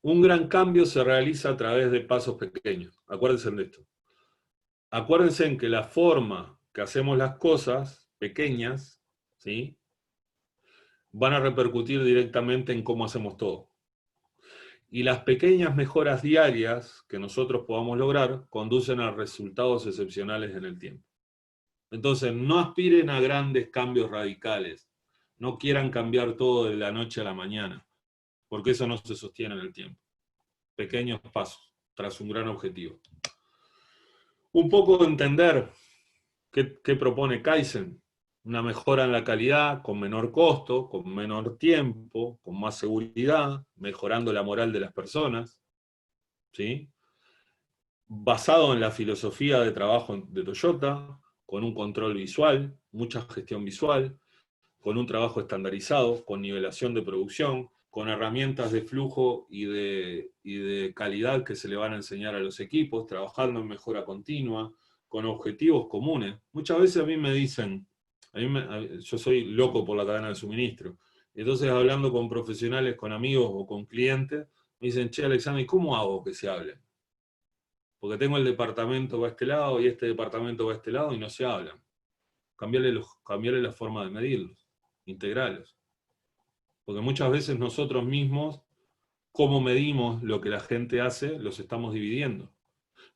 Un gran cambio se realiza a través de pasos pequeños. Acuérdense de esto. Acuérdense en que la forma que hacemos las cosas pequeñas, ¿sí? Van a repercutir directamente en cómo hacemos todo. Y las pequeñas mejoras diarias que nosotros podamos lograr conducen a resultados excepcionales en el tiempo. Entonces, no aspiren a grandes cambios radicales. No quieran cambiar todo de la noche a la mañana, porque eso no se sostiene en el tiempo. Pequeños pasos, tras un gran objetivo. Un poco de entender qué propone Kaizen. una mejora en la calidad, con menor costo, con menor tiempo, con más seguridad, mejorando la moral de las personas, ¿sí? Basado en la filosofía de trabajo de Toyota, con un control visual, mucha gestión visual, con un trabajo estandarizado, con nivelación de producción, con herramientas de flujo y de calidad que se le van a enseñar a los equipos, trabajando en mejora continua, con objetivos comunes. Muchas veces a mí me dicen, yo soy loco por la cadena de suministro, entonces hablando con profesionales, con amigos o con clientes, me dicen, che Alexander, ¿cómo hago que se hablen? Porque tengo el departamento va a este lado y este departamento va a este lado y no se hablan. Cambiarle la forma de medirlos, integrarlos. Porque muchas veces nosotros mismos, cómo medimos lo que la gente hace, los estamos dividiendo.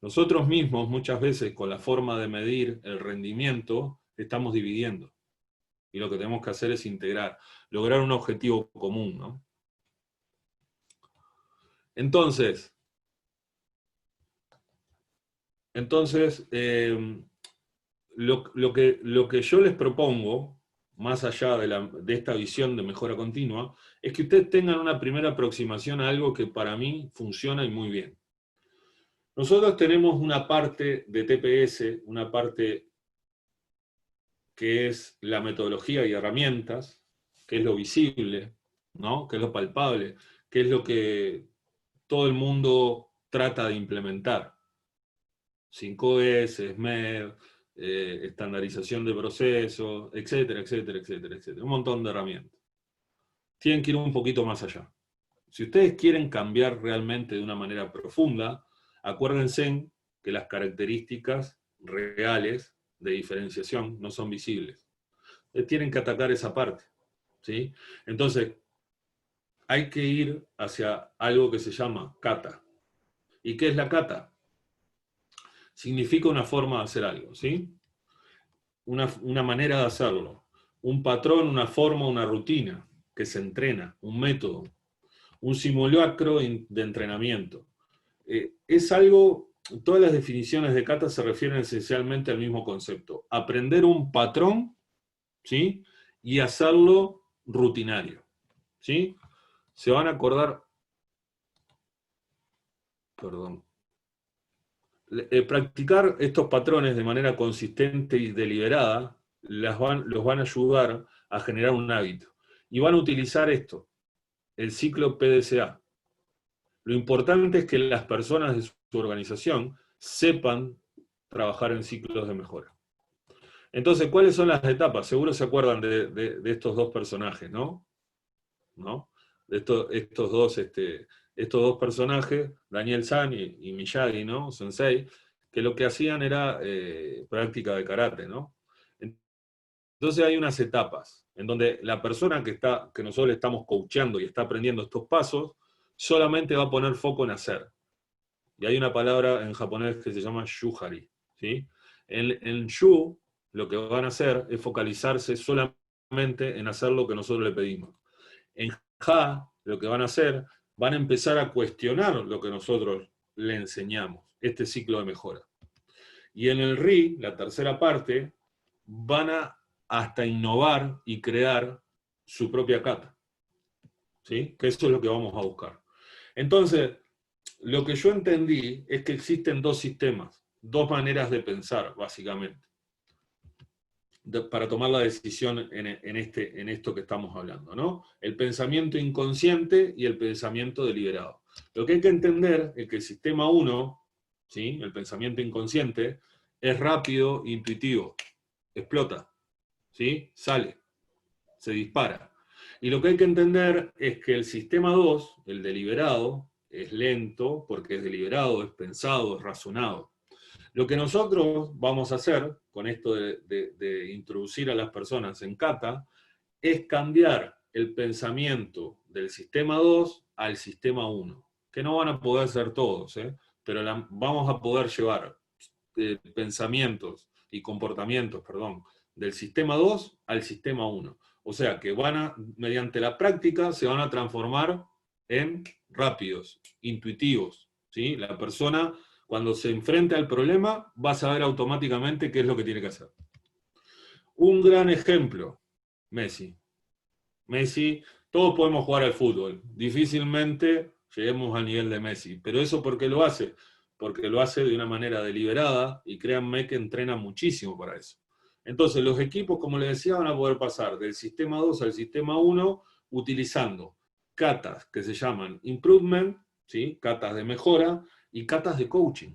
Nosotros mismos, muchas veces, con la forma de medir el rendimiento, estamos dividiendo. Y lo que tenemos que hacer es integrar, lograr un objetivo común, ¿no? Entonces, lo que yo les propongo, más allá de esta visión de mejora continua, es que ustedes tengan una primera aproximación a algo que para mí funciona y muy bien. Nosotros tenemos una parte de TPS, una parte que es la metodología y herramientas, que es lo visible, ¿no? Que es lo palpable, que es lo que todo el mundo trata de implementar. 5S, SMED, estandarización de procesos, etcétera, etcétera, etcétera, etcétera. Un montón de herramientas. Tienen que ir un poquito más allá. Si ustedes quieren cambiar realmente de una manera profunda, acuérdense que las características reales de diferenciación no son visibles. Ustedes tienen que atacar esa parte, ¿sí? Entonces, hay que ir hacia algo que se llama kata. ¿Y qué es la kata? Significa una forma de hacer algo, ¿sí? Una manera de hacerlo. Un patrón, una forma, una rutina que se entrena, un método, un simulacro de entrenamiento. Es algo, todas las definiciones de kata se refieren esencialmente al mismo concepto. Aprender un patrón, ¿sí? Y hacerlo rutinario, ¿sí? Se van a acordar, perdón, practicar estos patrones de manera consistente y deliberada los van a ayudar a generar un hábito. Y van a utilizar esto, el ciclo PDCA. Lo importante es que las personas de su organización sepan trabajar en ciclos de mejora. Entonces, ¿cuáles son las etapas? Seguro se acuerdan de estos dos personajes, ¿no? De estos dos personajes, Daniel San y Miyagi, ¿no? Sensei, que lo que hacían era práctica de karate, ¿no? Entonces hay unas etapas en donde la persona que nosotros le estamos coachando y está aprendiendo estos pasos, solamente va a poner foco en hacer. Y hay una palabra en japonés que se llama shuhari, ¿sí? En shu, lo que van a hacer es focalizarse solamente en hacer lo que nosotros le pedimos. En ja, lo que van a hacer, van a empezar a cuestionar lo que nosotros le enseñamos, este ciclo de mejora. Y en el ri, la tercera parte, van a hasta innovar y crear su propia kata, ¿sí? Que eso es lo que vamos a buscar. Entonces, lo que yo entendí es que existen dos sistemas, dos maneras de pensar, básicamente, para tomar la decisión en esto que estamos hablando, ¿no? El pensamiento inconsciente y el pensamiento deliberado. Lo que hay que entender es que el sistema 1, ¿sí? El pensamiento inconsciente, es rápido, intuitivo, explota, ¿sí? Sale, se dispara. Y lo que hay que entender es que el sistema 2, el deliberado, es lento porque es deliberado, es pensado, es razonado. Lo que nosotros vamos a hacer con esto de introducir a las personas en kata es cambiar el pensamiento del sistema 2 al sistema 1, que no van a poder ser todos, pero vamos a poder llevar pensamientos y comportamientos, del sistema 2 al sistema 1. O sea que mediante la práctica se van a transformar en rápidos, intuitivos, ¿sí? La persona, cuando se enfrenta al problema, va a saber automáticamente qué es lo que tiene que hacer. Un gran ejemplo, Messi. Messi, todos podemos jugar al fútbol. Difícilmente lleguemos al nivel de Messi. Pero eso ¿por qué lo hace? Porque lo hace de una manera deliberada y créanme que entrena muchísimo para eso. Entonces los equipos, como les decía, van a poder pasar del sistema 2 al sistema 1 utilizando catas que se llaman improvement, ¿sí? Catas de mejora y catas de coaching.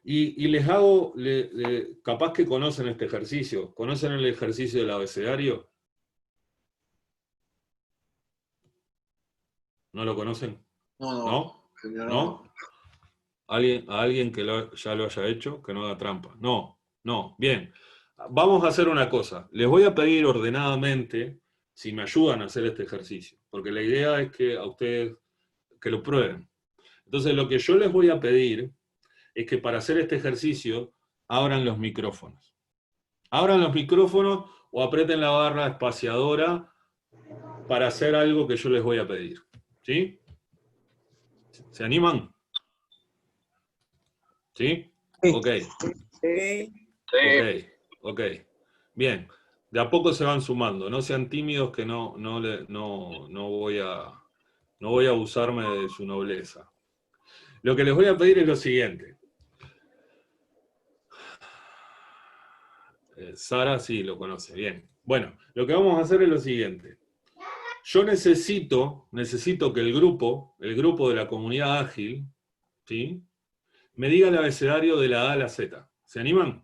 Y les hago, capaz que conocen este ejercicio. ¿Conocen el ejercicio del abecedario? ¿No lo conocen? No. ¿No? ¿Alguien que ya lo haya hecho, que no haga trampa? No. Bien. Vamos a hacer una cosa. Les voy a pedir ordenadamente si me ayudan a hacer este ejercicio. Porque la idea es que a ustedes que lo prueben. Entonces lo que yo les voy a pedir es que para hacer este ejercicio abran los micrófonos. Abran los micrófonos o aprieten la barra espaciadora para hacer algo que yo les voy a pedir. ¿Sí? ¿Se animan? ¿Sí? Ok. Ok. Bien. De a poco se van sumando. No sean tímidos que no voy a abusarme de su nobleza. Lo que les voy a pedir es lo siguiente. Sara sí lo conoce, bien. Bueno, lo que vamos a hacer es lo siguiente. Yo necesito que el grupo de la comunidad ágil, ¿sí?, me diga el abecedario de la A a la Z. ¿Se animan?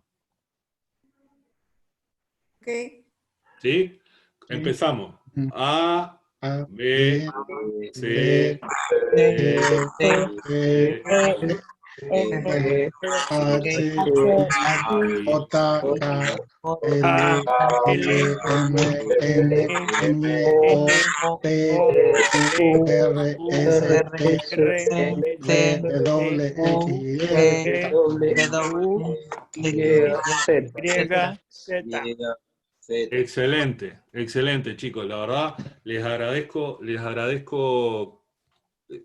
Ok. ¿Sí? Empezamos. A, B, C, D, E, H, J, K, L, M, N, M, O, P, Q, R, S, T, W, X, Y, Excelente, excelente, chicos. La verdad, les agradezco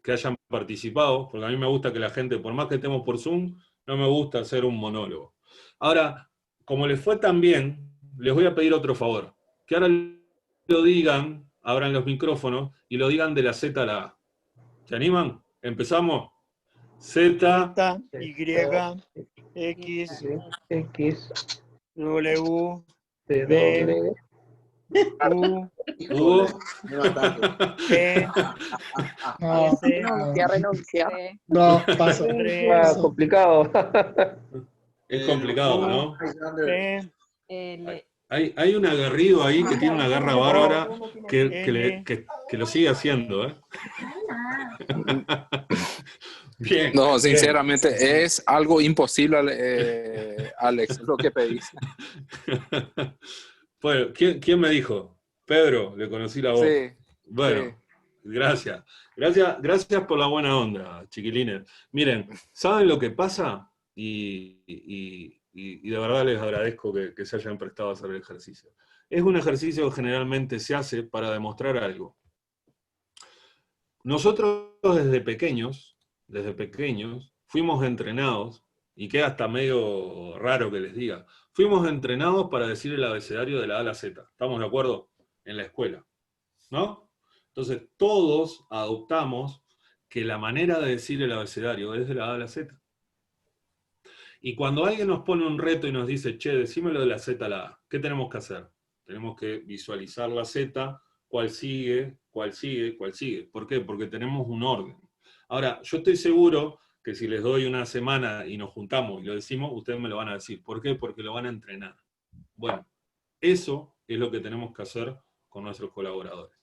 que hayan participado, porque a mí me gusta que la gente, por más que estemos por Zoom, no me gusta hacer un monólogo. Ahora, como les fue tan bien, les voy a pedir otro favor. Que ahora lo digan, abran los micrófonos, y lo digan de la Z a la A. ¿Se animan? ¿Empezamos? Z, Y, X, W, B, U, Hugo. P, No, S, Renuncia. no, paso. R, Complicado. Es complicado, ¿no? P, Hay un aguerrido ahí que tiene una garra bárbara que lo sigue haciendo, ¿eh? Bien. No, sinceramente, es algo imposible, Alex, lo que pedís. Bueno, ¿quién me dijo? Pedro, le conocí la voz. Sí. Bueno, Sí. gracias. Gracias por la buena onda, chiquilines. Miren, ¿saben lo que pasa? Y de verdad les agradezco que se hayan prestado a hacer el ejercicio. Es un ejercicio que generalmente se hace para demostrar algo. Nosotros desde pequeños, fuimos entrenados, y queda hasta medio raro que les diga, fuimos entrenados para decir el abecedario de la A a la Z. ¿Estamos de acuerdo? En la escuela, ¿no? Entonces todos adoptamos que la manera de decir el abecedario es de la A a la Z. Y cuando alguien nos pone un reto y nos dice, che, decímelo de la Z a la A, ¿qué tenemos que hacer? Tenemos que visualizar la Z, cuál sigue, cuál sigue, cuál sigue. ¿Por qué? Porque tenemos un orden. Ahora, yo estoy seguro que si les doy una semana y nos juntamos y lo decimos, ustedes me lo van a decir. ¿Por qué? Porque lo van a entrenar. Bueno, eso es lo que tenemos que hacer con nuestros colaboradores.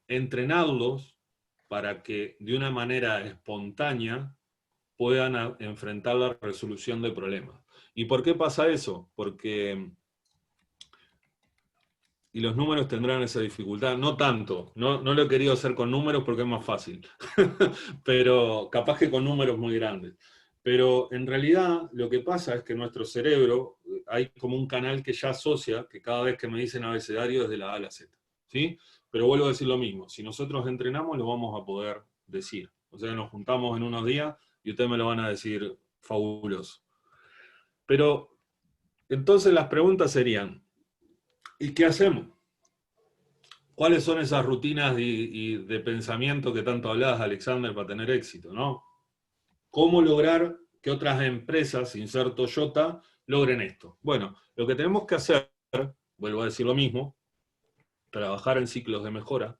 Entrenarlos para que de una manera espontánea puedan enfrentar la resolución de problemas. ¿Y por qué pasa eso? Porque, y los números tendrán esa dificultad, no tanto, no lo he querido hacer con números porque es más fácil, pero capaz que con números muy grandes. Pero en realidad lo que pasa es que en nuestro cerebro hay como un canal que ya asocia que cada vez que me dicen abecedario es de la A a la Z, ¿sí? Pero vuelvo a decir lo mismo, si nosotros entrenamos lo vamos a poder decir. O sea, nos juntamos en unos días y ustedes me lo van a decir fabuloso. Pero Entonces las preguntas serían, ¿y qué hacemos? ¿Cuáles son esas rutinas de pensamiento que tanto hablabas, Alexander, para tener éxito, ¿no? ¿Cómo lograr que otras empresas, sin ser Toyota, logren esto? Bueno, lo que tenemos que hacer, vuelvo a decir lo mismo, trabajar en ciclos de mejora,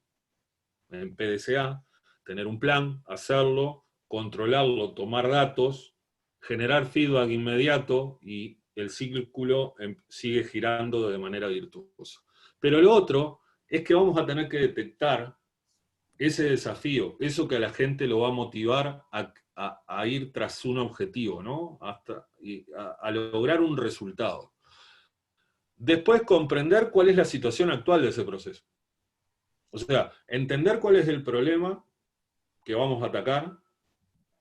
en PDCA, tener un plan, hacerlo, controlarlo, tomar datos, generar feedback inmediato y el círculo sigue girando de manera virtuosa. Pero lo otro es que vamos a tener que detectar ese desafío, eso que a la gente lo va a motivar a ir tras un objetivo, ¿no? A lograr un resultado. Después comprender cuál es la situación actual de ese proceso. O sea, entender cuál es el problema que vamos a atacar,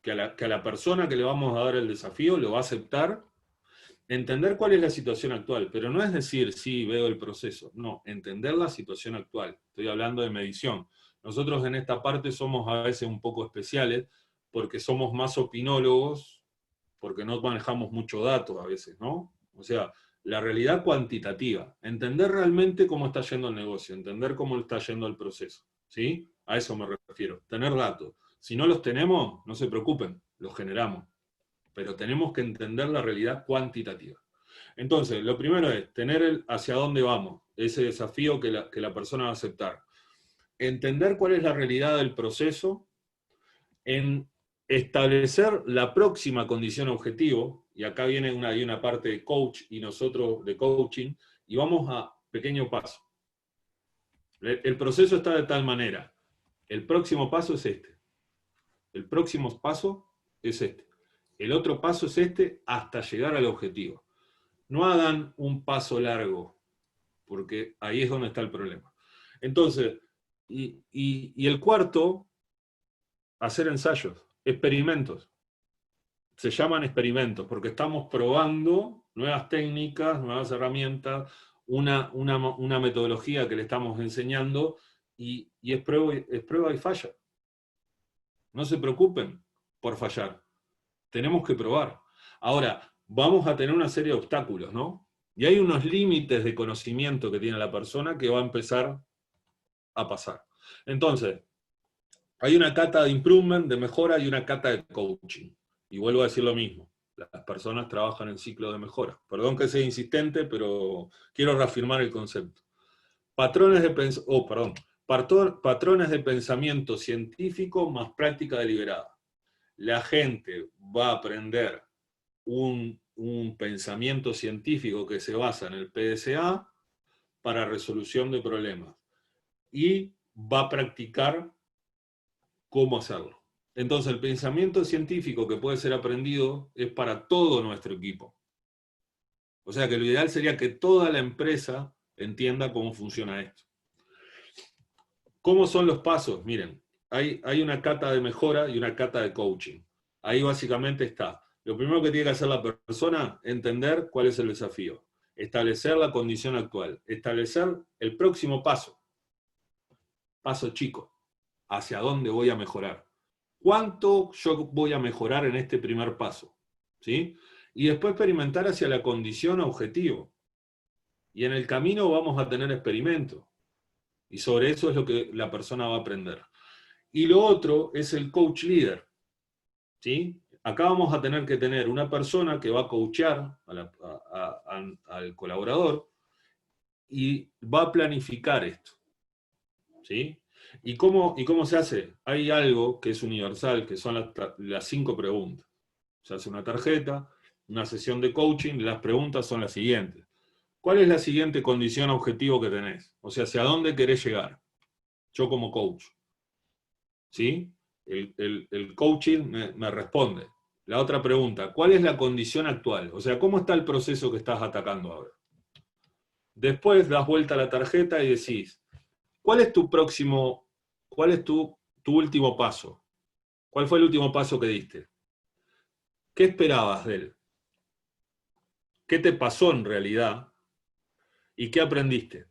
que a la persona que le vamos a dar el desafío lo va a aceptar, entender cuál es la situación actual, pero no es decir, sí, veo el proceso, no, entender la situación actual. Estoy hablando de medición. Nosotros en esta parte somos a veces un poco especiales, porque somos más opinólogos, porque no manejamos mucho datos a veces, ¿no? O sea, la realidad cuantitativa, entender realmente cómo está yendo el negocio, entender cómo está yendo el proceso, ¿sí? A eso me refiero, tener datos. Si no los tenemos, no se preocupen, los generamos. Pero tenemos que entender la realidad cuantitativa. Entonces, lo primero es tener hacia dónde vamos, ese desafío que la persona va a aceptar. Entender cuál es la realidad del proceso, en establecer la próxima condición objetivo, y acá viene una parte de coach y nosotros de coaching, y vamos a pequeño paso. El proceso está de tal manera, el próximo paso es este, el próximo paso es este. El otro paso es este hasta llegar al objetivo. No hagan un paso largo, porque ahí es donde está el problema. Entonces, y el cuarto, hacer ensayos, experimentos. Se llaman experimentos, porque estamos probando nuevas técnicas, nuevas herramientas, una metodología que le estamos enseñando, y es prueba y falla. No se preocupen por fallar. Tenemos que probar. Ahora, vamos a tener una serie de obstáculos, ¿no? Y hay unos límites de conocimiento que tiene la persona que va a empezar a pasar. Entonces, hay una cata de improvement, de mejora, y una cata de coaching. Y vuelvo a decir lo mismo. Las personas trabajan en ciclo de mejora. Perdón que sea insistente, pero quiero reafirmar el concepto. Patrones de pensamiento científico más práctica deliberada. La gente va a aprender un pensamiento científico que se basa en el PDCA para resolución de problemas. Y va a practicar cómo hacerlo. Entonces, el pensamiento científico que puede ser aprendido es para todo nuestro equipo. O sea que lo ideal sería que toda la empresa entienda cómo funciona esto. ¿Cómo son los pasos? Miren, hay una cata de mejora y una cata de coaching. Ahí básicamente está. Lo primero que tiene que hacer la persona, entender cuál es el desafío. Establecer la condición actual. Establecer el próximo paso. Paso chico. ¿Hacia dónde voy a mejorar? ¿Cuánto yo voy a mejorar en este primer paso? ¿Sí? Y después experimentar hacia la condición objetivo. Y en el camino vamos a tener experimentos. Y sobre eso es lo que la persona va a aprender. Y lo otro es el coach líder. ¿Sí? Acá vamos a tener que tener una persona que va a coachear al colaborador y va a planificar esto. ¿Sí? ¿Y cómo se hace? Hay algo que es universal, que son las 5 preguntas. Se hace una tarjeta, una sesión de coaching, las preguntas son las siguientes. ¿Cuál es la siguiente condición objetivo que tenés? O sea, ¿hacia dónde querés llegar? Yo como coach. ¿Sí? El coaching me responde. La otra pregunta, ¿cuál es la condición actual? O sea, ¿cómo está el proceso que estás atacando ahora? Después das vuelta a la tarjeta y decís, ¿cuál es tu último paso? ¿Cuál fue el último paso que diste? ¿Qué esperabas de él? ¿Qué te pasó en realidad? ¿Y qué aprendiste?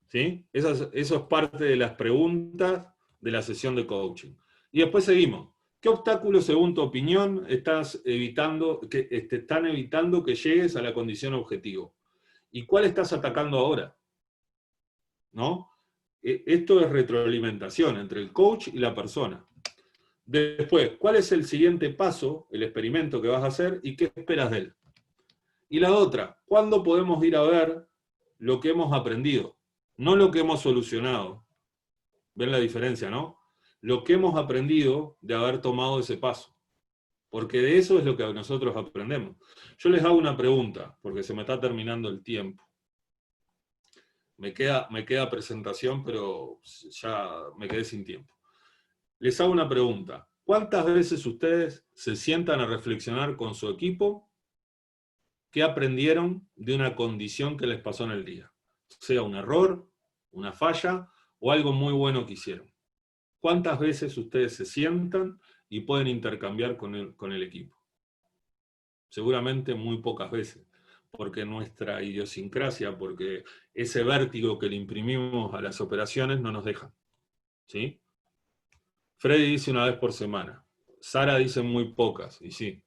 ¿Sí? Eso es parte de las preguntas de la sesión de coaching. Y después seguimos. ¿Qué obstáculos, según tu opinión, están evitando que llegues a la condición objetivo? ¿Y cuál estás atacando ahora? ¿No? Esto es retroalimentación entre el coach y la persona. Después, ¿cuál es el siguiente paso, el experimento que vas a hacer y qué esperas de él? Y la otra, ¿cuándo podemos ir a ver lo que hemos aprendido? No lo que hemos solucionado. ¿Ven la diferencia, no? Lo que hemos aprendido de haber tomado ese paso. Porque de eso es lo que nosotros aprendemos. Yo les hago una pregunta, porque se me está terminando el tiempo. Me queda presentación, pero ya me quedé sin tiempo. Les hago una pregunta. ¿Cuántas veces ustedes se sientan a reflexionar con su equipo qué aprendieron de una condición que les pasó en el día? Sea un error, una falla o algo muy bueno que hicieron. ¿Cuántas veces ustedes se sientan y pueden intercambiar con el equipo? Seguramente muy pocas veces, porque nuestra idiosincrasia, porque ese vértigo que le imprimimos a las operaciones no nos deja. ¿Sí? Freddy dice una vez por semana. Sara dice muy pocas, y sí.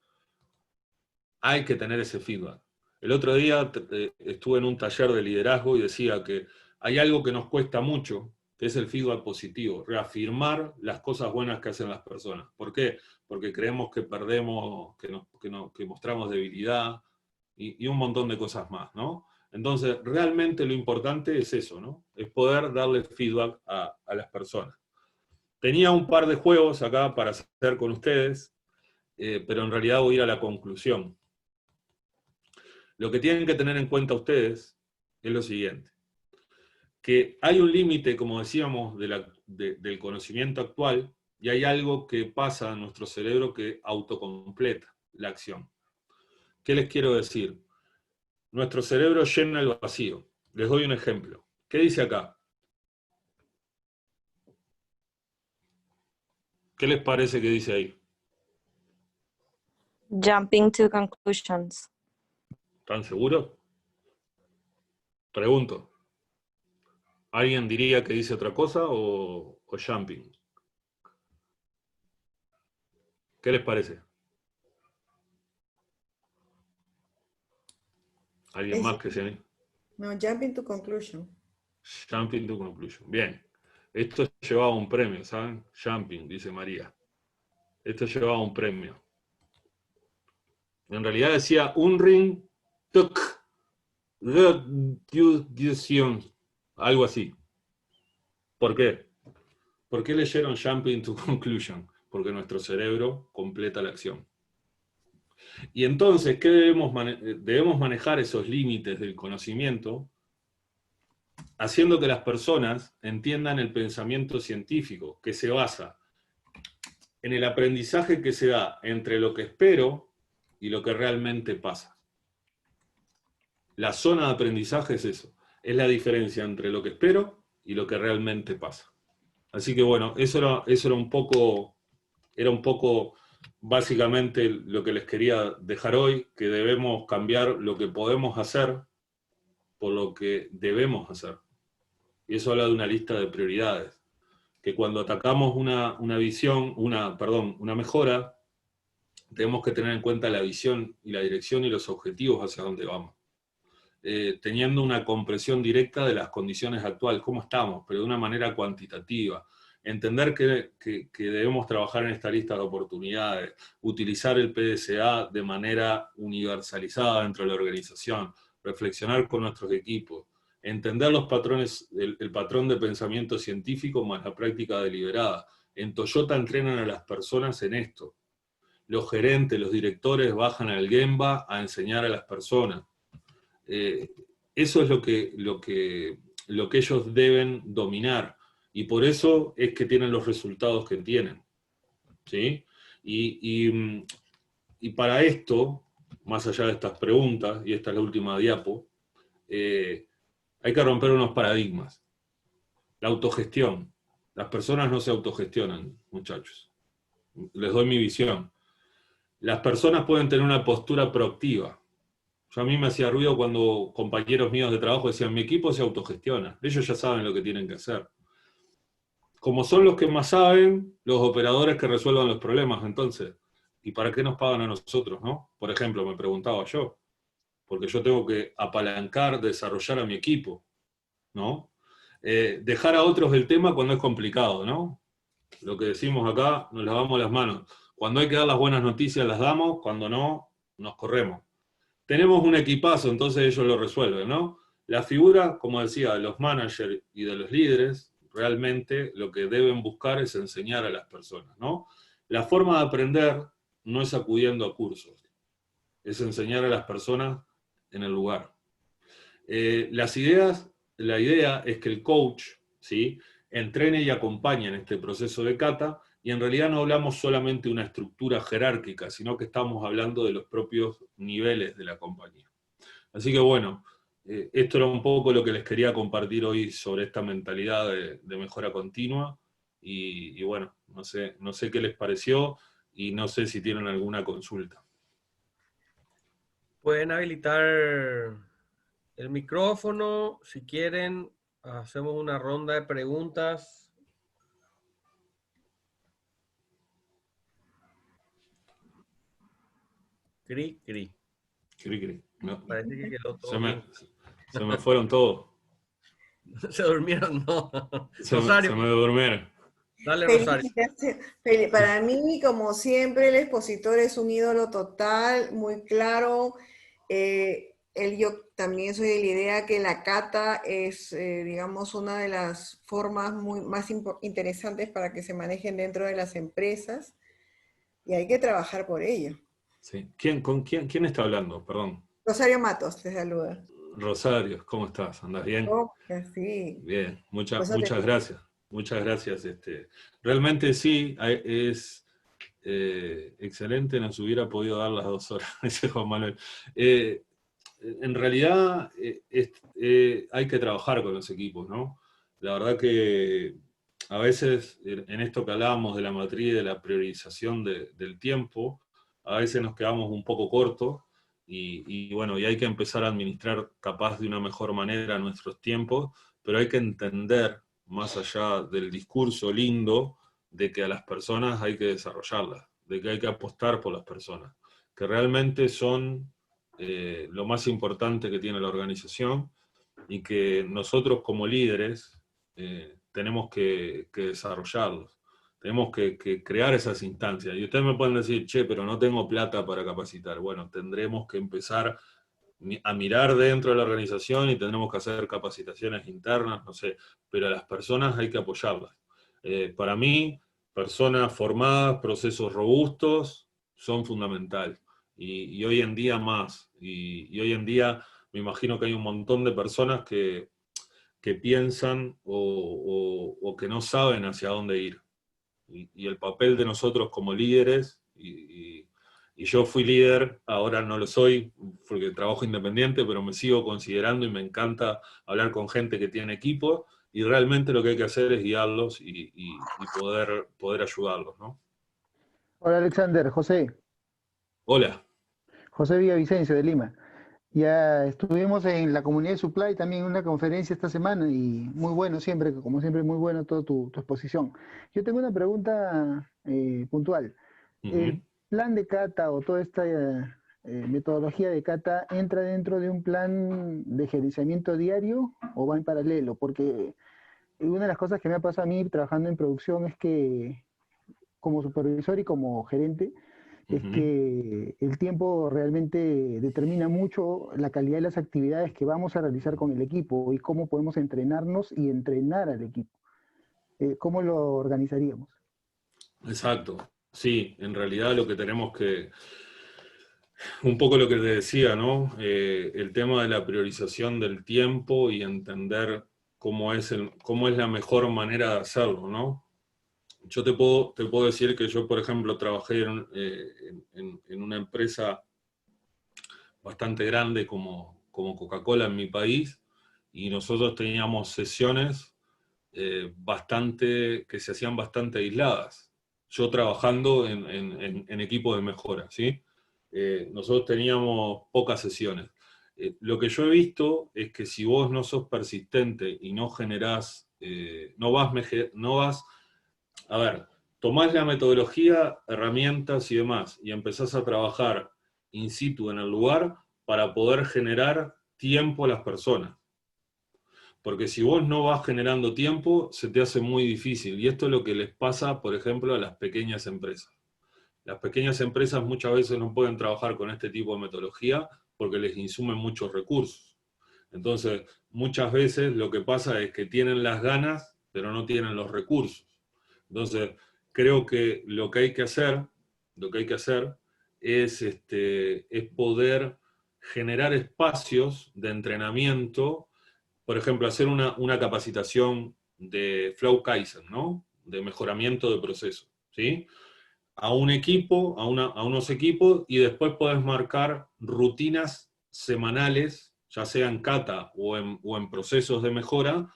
Hay que tener ese feedback. El otro día estuve en un taller de liderazgo y decía que hay algo que nos cuesta mucho, que es el feedback positivo, reafirmar las cosas buenas que hacen las personas. ¿Por qué? Porque creemos que perdemos, que mostramos debilidad y un montón de cosas más, ¿no? Entonces, realmente lo importante es eso, ¿no? Es poder darle feedback a las personas. Tenía un par de juegos acá para hacer con ustedes, pero en realidad voy a ir a la conclusión. Lo que tienen que tener en cuenta ustedes es lo siguiente. Que hay un límite, como decíamos, del conocimiento actual, y hay algo que pasa en nuestro cerebro que autocompleta la acción. ¿Qué les quiero decir? Nuestro cerebro llena el vacío. Les doy un ejemplo. ¿Qué dice acá? ¿Qué les parece que dice ahí? Jumping to conclusions. ¿Están seguros? Pregunto. ¿Alguien diría que dice otra cosa o jumping? ¿Qué les parece? ¿Alguien más que se... No, jumping to conclusion. Jumping to conclusion. Bien. Esto llevaba un premio, ¿saben? Jumping, dice María. Esto llevaba un premio. En realidad decía un ring tuk algo así. ¿Por qué? ¿Por qué leyeron Jumping to Conclusion? Porque nuestro cerebro completa la acción. Y entonces, ¿qué debemos manejar esos límites del conocimiento? Haciendo que las personas entiendan el pensamiento científico, que se basa en el aprendizaje que se da entre lo que espero y lo que realmente pasa. La zona de aprendizaje es eso. Es la diferencia entre lo que espero y lo que realmente pasa. Así que bueno, eso era un poco básicamente lo que les quería dejar hoy, que debemos cambiar lo que podemos hacer por lo que debemos hacer. Y eso habla de una lista de prioridades. Que cuando atacamos una mejora, tenemos que tener en cuenta la visión y la dirección y los objetivos hacia dónde vamos. Teniendo una comprensión directa de las condiciones actuales, cómo estamos, pero de una manera cuantitativa. Entender que debemos trabajar en esta lista de oportunidades, utilizar el PDCA de manera universalizada dentro de la organización, reflexionar con nuestros equipos, entender los patrones, el patrón de pensamiento científico más la práctica deliberada. En Toyota entrenan a las personas en esto. Los gerentes, los directores bajan al Gemba a enseñar a las personas. Eso es lo que ellos deben dominar. Y por eso es que tienen los resultados que tienen. ¿Sí? Y para esto, más allá de estas preguntas, y esta es la última diapo, hay que romper unos paradigmas. La autogestión. Las personas no se autogestionan, muchachos. Les doy mi visión. Las personas pueden tener una postura proactiva. Yo a mí me hacía ruido cuando compañeros míos de trabajo decían, mi equipo se autogestiona. Ellos ya saben lo que tienen que hacer. como son los que más saben, los operadores que resuelvan los problemas, entonces, ¿y para qué nos pagan a nosotros, no? Por ejemplo, me preguntaba yo, porque yo tengo que apalancar, desarrollar a mi equipo, ¿no? Dejar a otros el tema cuando es complicado, ¿no? Lo que decimos acá, nos lavamos las manos. Cuando hay que dar las buenas noticias las damos, cuando no, nos corremos. Tenemos un equipazo, entonces ellos lo resuelven, ¿no? La figura, como decía, de los managers y de los líderes, realmente lo que deben buscar es enseñar a las personas, ¿no? La forma de aprender no es acudiendo a cursos, es enseñar a las personas en el lugar. La idea es que el coach, ¿sí?, entrene y acompañe en este proceso de cata, y en realidad no hablamos solamente de una estructura jerárquica, sino que estamos hablando de los propios niveles de la compañía. Así que bueno, esto era un poco lo que les quería compartir hoy sobre esta mentalidad de mejora continua, y bueno, no sé qué les pareció, y no sé si tienen alguna consulta. Pueden habilitar el micrófono, si quieren, hacemos una ronda de preguntas. Cri, cri. Cri, cri. No. Parece que quedó todo Se me fueron todos. Se durmieron, no. Se Rosario. me durmieron. Dale, Rosario. Para mí, como siempre, el expositor es un ídolo total, muy claro. Yo también soy de la idea que la cata es, digamos, una de las formas más interesantes para que se manejen dentro de las empresas, y hay que trabajar por ello. Sí. ¿Quién está hablando? Perdón. Rosario Matos, te saluda. Rosario, ¿cómo estás? ¿Andas bien? Oh, sí. Bien, muchas Pues gracias. Muchas gracias. Realmente sí, es excelente, nos hubiera podido dar las 2 horas, dice Juan Manuel. En realidad hay que trabajar con los equipos, ¿no? La verdad que a veces en esto que hablábamos de la matriz de la priorización del tiempo, a veces nos quedamos un poco cortos, y bueno, y hay que empezar a administrar capaz de una mejor manera nuestros tiempos, pero hay que entender, más allá del discurso lindo, de que a las personas hay que desarrollarlas, de que hay que apostar por las personas, que realmente son lo más importante que tiene la organización, y que nosotros como líderes tenemos que desarrollarlos. Tenemos que crear esas instancias. Y ustedes me pueden decir, che, pero no tengo plata para capacitar. Bueno, tendremos que empezar a mirar dentro de la organización y tendremos que hacer capacitaciones internas, no sé, pero a las personas hay que apoyarlas. Para mí, personas formadas, procesos robustos, son fundamentales. Y hoy en día más. Y hoy en día me imagino que hay un montón de personas que piensan o que no saben hacia dónde ir. Y el papel de nosotros como líderes, y yo fui líder, ahora no lo soy porque trabajo independiente, pero me sigo considerando y me encanta hablar con gente que tiene equipo, y realmente lo que hay que hacer es guiarlos y poder ayudarlos, ¿no? Hola Alexander, José. Hola. José Villavicencio de Lima. Ya estuvimos en la comunidad de Supply también en una conferencia esta semana, y muy bueno siempre, como siempre, muy bueno toda tu exposición. Yo tengo una pregunta puntual. ¿El plan de cata o toda esta metodología de cata entra dentro de un plan de gerenciamiento diario o va en paralelo? Porque una de las cosas que me ha pasado a mí trabajando en producción es que como supervisor y como gerente, es que el tiempo realmente determina mucho la calidad de las actividades que vamos a realizar con el equipo y cómo podemos entrenarnos y entrenar al equipo. ¿Cómo lo organizaríamos? Exacto. Sí, en realidad lo que tenemos que... Un poco lo que te decía, ¿no? El tema de la priorización del tiempo y entender cómo es la mejor manera de hacerlo, ¿no? Yo te puedo decir que yo, por ejemplo, trabajé en una empresa bastante grande como Coca-Cola en mi país, y nosotros teníamos sesiones que se hacían bastante aisladas. Yo trabajando en equipos de mejora, ¿sí? Nosotros teníamos pocas sesiones. Lo que yo he visto es que si vos no sos persistente y no generás a ver, tomás la metodología, herramientas y demás, y empezás a trabajar in situ en el lugar para poder generar tiempo a las personas. Porque si vos no vas generando tiempo, se te hace muy difícil. Y esto es lo que les pasa, por ejemplo, a las pequeñas empresas. Las pequeñas empresas muchas veces no pueden trabajar con este tipo de metodología porque les insumen muchos recursos. Entonces, muchas veces lo que pasa es que tienen las ganas, pero no tienen los recursos. Entonces, creo que lo que hay que hacer es poder generar espacios de entrenamiento, por ejemplo, hacer una capacitación de Flow Kaizen, ¿no? De mejoramiento de procesos, ¿sí? A un equipo, a unos equipos, y después podés marcar rutinas semanales, ya sea en kata o en procesos de mejora,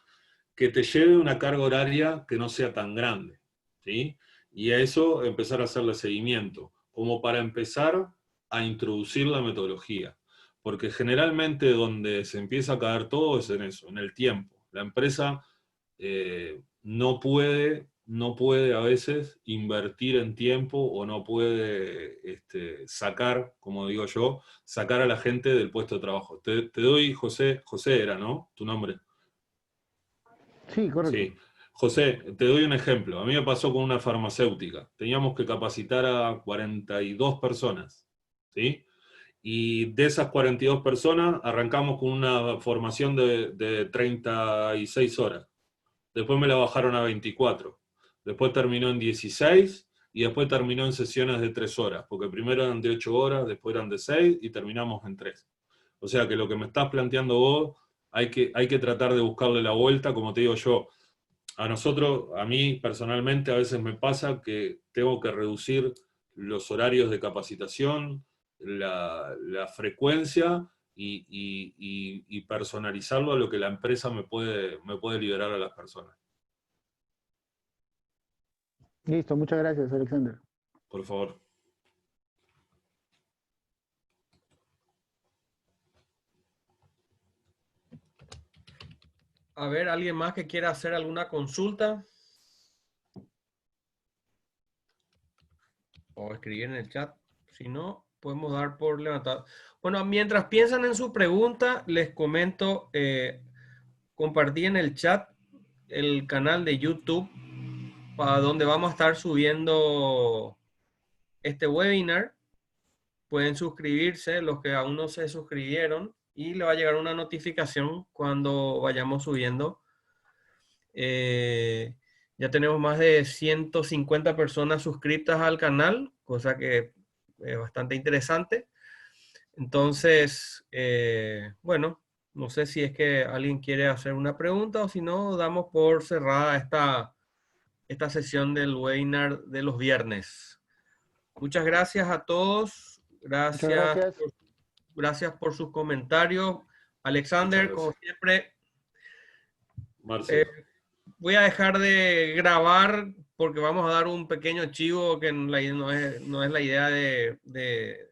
que te lleve una carga horaria que no sea tan grande, ¿sí? Y a eso empezar a hacerle seguimiento, como para empezar a introducir la metodología. Porque generalmente donde se empieza a caer todo es en eso, en el tiempo. La empresa no puede a veces invertir en tiempo, o no puede sacar, como digo yo, sacar a la gente del puesto de trabajo. Te doy, José era, ¿no? Tu nombre. Sí, correcto. Sí. José, te doy un ejemplo. A mí me pasó con una farmacéutica. Teníamos que capacitar a 42 personas, ¿sí? Y de esas 42 personas arrancamos con una formación de 36 horas. Después me la bajaron a 24. Después terminó en 16 y después terminó en sesiones de 3 horas, porque primero eran de 8 horas, después eran de 6 y terminamos en 3. O sea que lo que me estás planteando vos, hay que tratar de buscarle la vuelta, como te digo yo. A mí personalmente a veces me pasa que tengo que reducir los horarios de capacitación, la frecuencia y personalizarlo a lo que la empresa me puede liberar a las personas. Listo, muchas gracias, Alexander. Por favor. A ver, ¿alguien más que quiera hacer alguna consulta? O escribir en el chat. Si no, podemos dar por levantado. Bueno, mientras piensan en su pregunta, les comento, compartí en el chat el canal de YouTube para donde vamos a estar subiendo este webinar. Pueden suscribirse los que aún no se suscribieron y le va a llegar una notificación cuando vayamos subiendo. Ya tenemos más de 150 personas suscritas al canal, cosa que es bastante interesante. Entonces, bueno, no sé si es que alguien quiere hacer una pregunta o si no, damos por cerrada esta sesión del webinar de los viernes. Muchas gracias a todos. Muchas gracias. Gracias por sus comentarios. Alexander, como siempre, voy a dejar de grabar porque vamos a dar un pequeño chivo que no es la idea de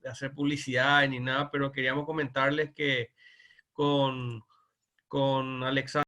hacer publicidad ni nada, pero queríamos comentarles que con Alexander